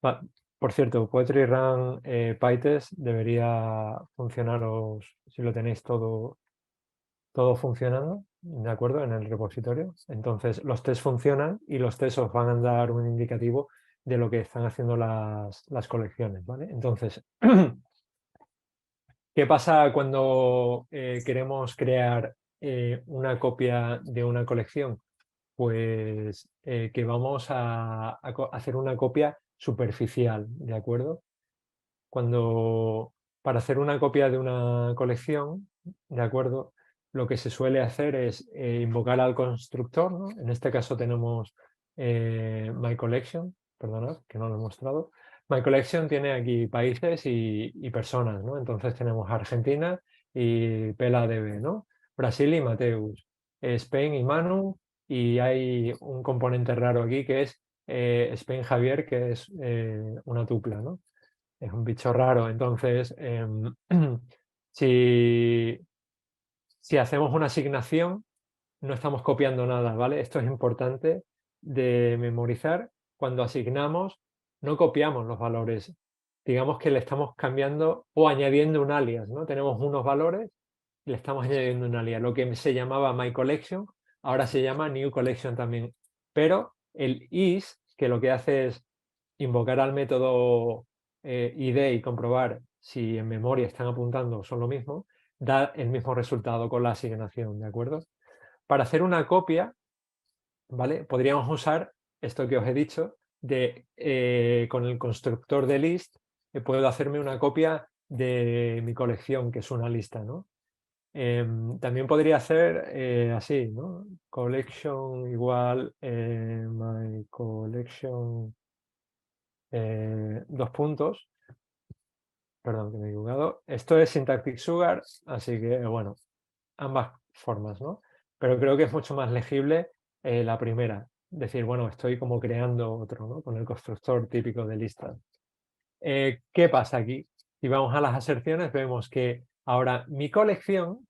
Va, por cierto, Poetry Run PyTest debería funcionaros si lo tenéis todo funcionando, ¿de acuerdo? En el repositorio. Entonces, los tests funcionan y los tests os van a dar un indicativo de lo que están haciendo las colecciones, ¿vale? Entonces, ¿qué pasa cuando queremos crear una copia de una colección? Pues que vamos a hacer una copia superficial, ¿de acuerdo? Para hacer una copia de una colección, ¿de acuerdo? Lo que se suele hacer es invocar al constructor, ¿no? En este caso tenemos MyCollection, perdonad, que no lo he mostrado. MyCollection tiene aquí países y personas, ¿no? Entonces tenemos Argentina y PelaDB, ¿no? Brasil y Mateus, Spain y Manu, y hay un componente raro aquí que es Spain Javier, que es una tupla, ¿no? Es un bicho raro. Entonces, si, si hacemos una asignación, no estamos copiando nada, ¿vale? Esto es importante de memorizar. Cuando asignamos, no copiamos los valores. Digamos que le estamos cambiando o añadiendo un alias, ¿no? Tenemos unos valores y le estamos añadiendo un alias. Lo que se llamaba MyCollection, ahora se llama NewCollection también. Pero el is, que lo que hace es invocar al método id y comprobar si en memoria están apuntando o son lo mismo, da el mismo resultado con la asignación, ¿de acuerdo? Para hacer una copia, ¿vale? Podríamos usar esto que os he dicho, con el constructor de list, puedo hacerme una copia de mi colección, que es una lista, ¿no? También podría hacer así, ¿no? Collection igual my collection dos puntos, perdón que me he equivocado. Esto es Syntactic Sugar, así que bueno, ambas formas, ¿no? Pero creo que es mucho más legible la primera. Decir, bueno, estoy como creando otro, ¿no? Con el constructor típico de listas. ¿Qué pasa aquí? Si vamos a las aserciones, vemos que ahora mi colección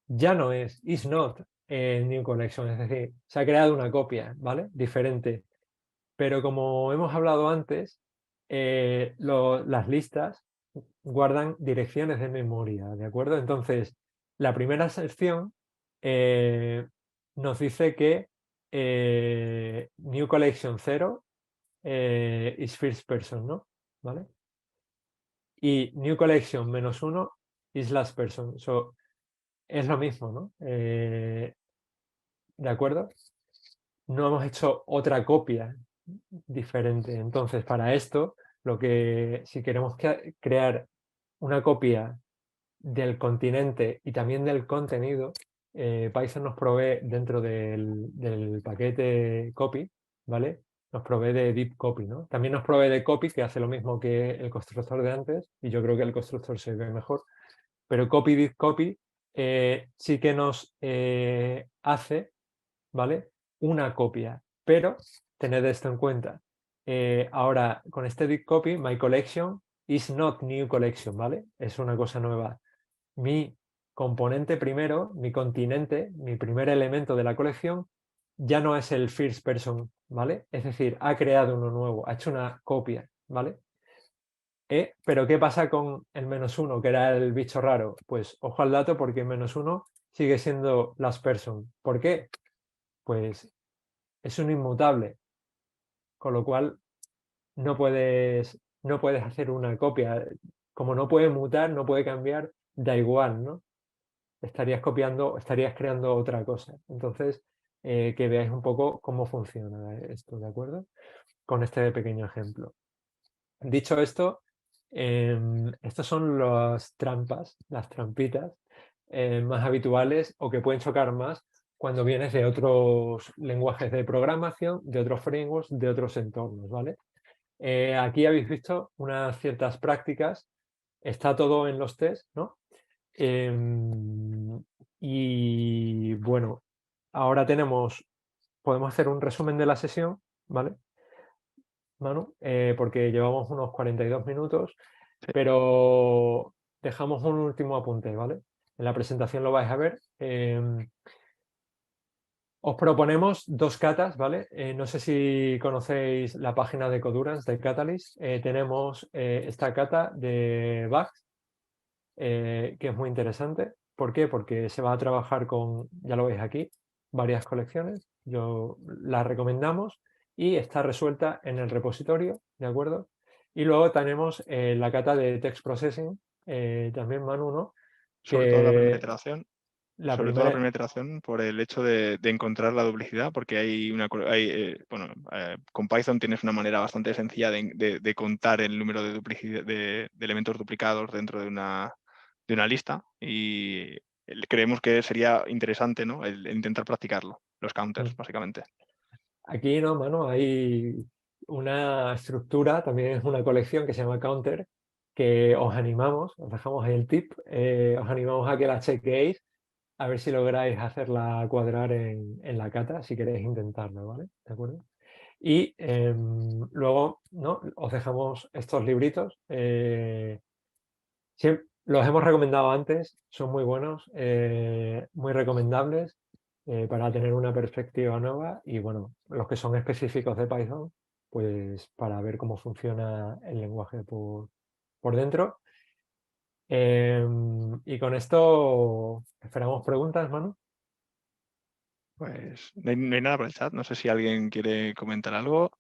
ya no is not new collection, es decir, se ha creado una copia, ¿vale? Diferente. Pero como hemos hablado antes, las listas guardan direcciones de memoria, ¿de acuerdo? Entonces, la primera sección nos dice que New Collection 0 is first person, ¿no? ¿Vale? Y New Collection -1 is last person. So, es lo mismo, ¿no? ¿De acuerdo? No hemos hecho otra copia diferente. Entonces, para esto, si queremos crear una copia del continente y también del contenido, Python nos provee dentro del paquete copy, ¿vale? Nos provee de deep copy, ¿no? También nos provee de copy, que hace lo mismo que el constructor de antes, y yo creo que el constructor se ve mejor, pero copy deep copy sí que nos hace, ¿vale? Una copia, pero tened esto en cuenta. Ahora, con este deep copy, my collection is not new collection, ¿vale? Es una cosa nueva. Mi componente primero, mi continente, mi primer elemento de la colección, ya no es el first person, ¿vale? Es decir, ha creado uno nuevo, ha hecho una copia, ¿vale? Pero ¿qué pasa con el -1, que era el bicho raro? Pues ojo al dato porque el -1 sigue siendo last person. ¿Por qué? Pues es un inmutable, con lo cual no puedes hacer una copia. Como no puede mutar, no puede cambiar, da igual, ¿no? Estarías copiando, estarías creando otra cosa. Entonces, que veáis un poco cómo funciona esto, ¿de acuerdo? Con este pequeño ejemplo. Dicho esto, estas son las trampas, las trampitas más habituales o que pueden chocar más cuando vienes de otros lenguajes de programación, de otros frameworks, de otros entornos, ¿vale? Aquí habéis visto unas ciertas prácticas, está todo en los test, ¿no? Y bueno, ahora podemos hacer un resumen de la sesión, ¿vale, Manu? Porque llevamos unos 42 minutos, Sí, pero dejamos un último apunte, ¿vale? En la presentación lo vais a ver. Os proponemos dos catas, ¿vale? No sé si conocéis la página de Codurance, de Catalyst. Tenemos esta cata de bugs, que es muy interesante. ¿Por qué? Porque se va a trabajar con, ya lo veis aquí, varias colecciones. Yo la recomendamos y está resuelta en el repositorio, ¿de acuerdo? Y luego tenemos la cata de Text Processing, también Manu, ¿no? sobre todo la primera Que iteración. la Sobre todo la primera... primera iteración por el hecho de encontrar la duplicidad, porque bueno, con Python tienes una manera bastante sencilla de contar el número de, de elementos duplicados dentro de una lista y creemos que sería interesante, ¿no? el intentar practicarlo, los counters, básicamente. Aquí, ¿no, Manu? Hay una estructura, también es una colección que se llama Counter, que os animamos, os dejamos ahí el tip, os animamos a que la chequeéis, a ver si lográis hacerla cuadrar en la cata, si queréis intentarlo, ¿vale? ¿De acuerdo? Y luego, ¿no? Os dejamos estos libritos. Los hemos recomendado antes, son muy buenos, muy recomendables para tener una perspectiva nueva y bueno, los que son específicos de Python, pues para ver cómo funciona el lenguaje por dentro. Y con esto esperamos preguntas, Manu. Pues no hay nada por el chat, no sé si alguien quiere comentar algo.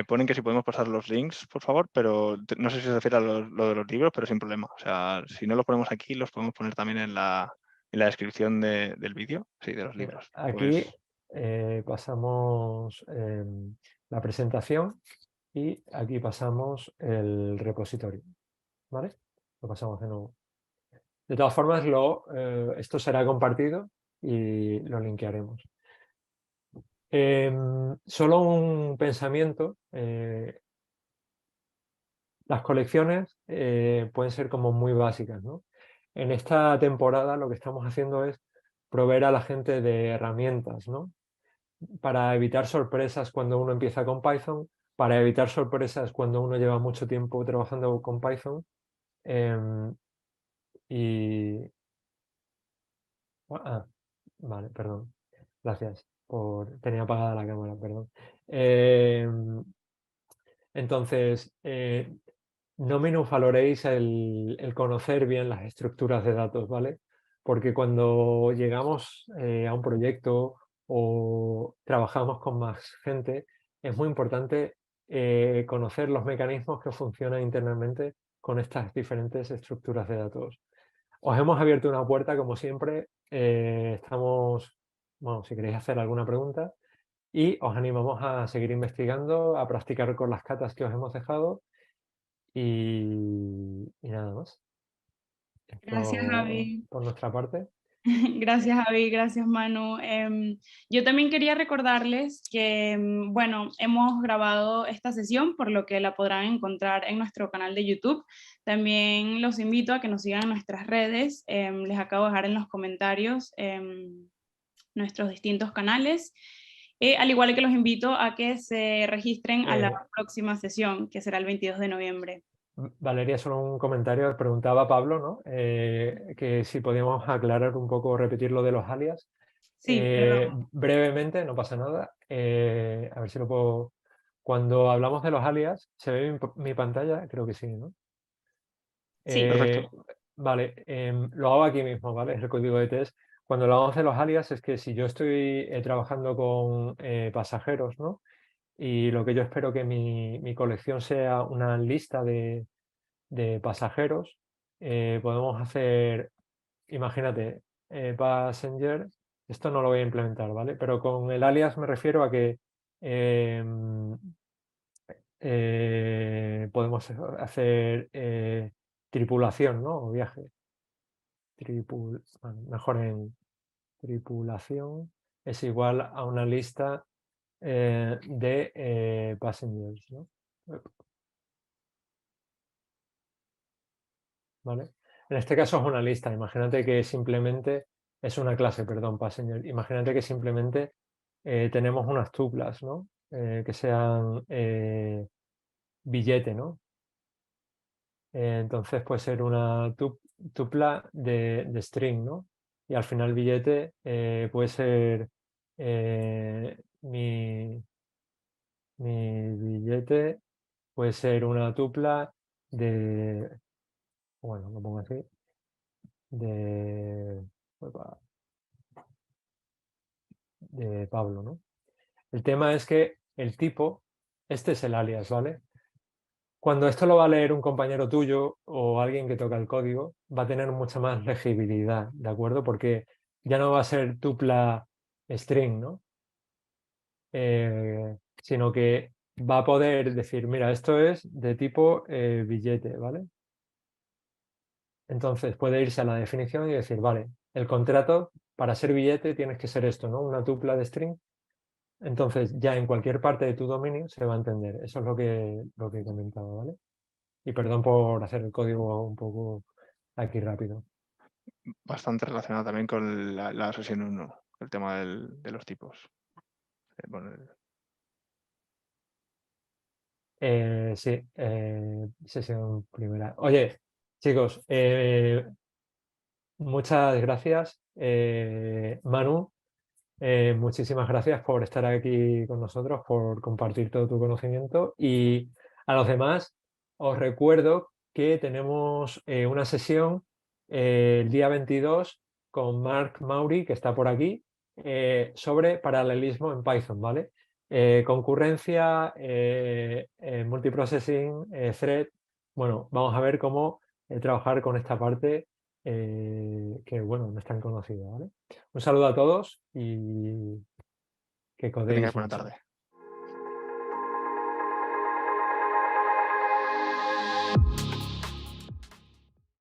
Ponen que si podemos pasar los links, por favor, pero no sé si se refiere a lo de los libros, pero sin problema. O sea, si no los ponemos aquí, los podemos poner también en la descripción del vídeo, sí, de los libros. Aquí Pues pasamos la presentación y aquí pasamos el repositorio, ¿vale? Lo pasamos de nuevo. De todas formas, esto será compartido y lo linkearemos. Solo un pensamiento. Las colecciones pueden ser como muy básicas, ¿no? En esta temporada lo que estamos haciendo es proveer a la gente de herramientas, ¿no? Para evitar sorpresas cuando uno empieza con Python, para evitar sorpresas cuando uno lleva mucho tiempo trabajando con Python. Y... vale, perdón. Gracias por... Tenía apagada la cámara, perdón. Entonces, no minusvaloréis el conocer bien las estructuras de datos, ¿vale? Porque cuando llegamos a un proyecto o trabajamos con más gente, es muy importante conocer los mecanismos que funcionan internamente con estas diferentes estructuras de datos. Os hemos abierto una puerta, como siempre. Estamos, bueno, si queréis hacer alguna pregunta, y os animamos a seguir investigando, a practicar con las catas que os hemos dejado y nada más. Gracias, Esto Javi. por nuestra parte. Gracias, Javi. Gracias, Manu. Yo también quería recordarles que, bueno, hemos grabado esta sesión, por lo que la podrán encontrar en nuestro canal de YouTube. También los invito a que nos sigan en nuestras redes. Les acabo de dejar en los comentarios nuestros distintos canales. Al igual que los invito a que se registren a la próxima sesión, que será el 22 de noviembre. Valeria, solo un comentario. Preguntaba Pablo, ¿no? Que si podíamos aclarar un poco, repetir lo de los alias. Sí, perdón. Brevemente, no pasa nada. A ver si lo puedo... Cuando hablamos de los alias, ¿se ve mi pantalla? Creo que sí, ¿no? Sí. perfecto. Vale, lo hago aquí mismo, ¿vale? Es el código de test. cuando hablamos de los alias es que si yo estoy trabajando con pasajeros, ¿no? Y lo que yo espero que mi colección sea una lista de pasajeros, podemos hacer, imagínate, passenger, esto no lo voy a implementar, ¿vale? Pero con el alias me refiero a que podemos hacer tripulación, ¿no? O viaje. Bueno, mejor en tripulación es igual a una lista de passengers, ¿no? ¿Vale? En este caso es una lista. Imagínate que simplemente es una clase, perdón, passenger. Imagínate que simplemente tenemos unas tuplas, ¿no? Que sean billete, ¿no? Entonces puede ser una tupla de string, ¿no? Y al final billete puede ser mi billete, puede ser una tupla de, bueno, lo pongo así, de, de Pablo, ¿no? El tema es que el tipo, este es el alias, ¿vale? Cuando esto lo va a leer un compañero tuyo o alguien que toca el código, va a tener mucha más legibilidad, ¿de acuerdo? Porque ya no va a ser tupla string, ¿no? Sino que va a poder decir, mira, esto es de tipo billete, ¿vale? Entonces puede irse a la definición y decir, vale, el contrato para ser billete tienes que ser esto, ¿no? Una tupla de string. Entonces ya en cualquier parte de tu dominio se va a entender. Eso es lo que he comentado, ¿vale? Y perdón por hacer el código un poco aquí rápido. Bastante relacionado también con la sesión 1, el tema de los tipos. Bueno, Sí, sesión primera. Oye, chicos, muchas gracias. Manu, muchísimas gracias por estar aquí con nosotros, por compartir todo tu conocimiento. Y a los demás, os recuerdo que tenemos una sesión el día 22 con Mark Maury, que está por aquí, sobre paralelismo en Python, ¿vale? Concurrencia, multiprocessing, thread. Bueno, vamos a ver cómo trabajar con esta parte que, bueno, no es tan conocida, ¿vale? Un saludo a todos y que que tengáis codéis buena mucho. tarde.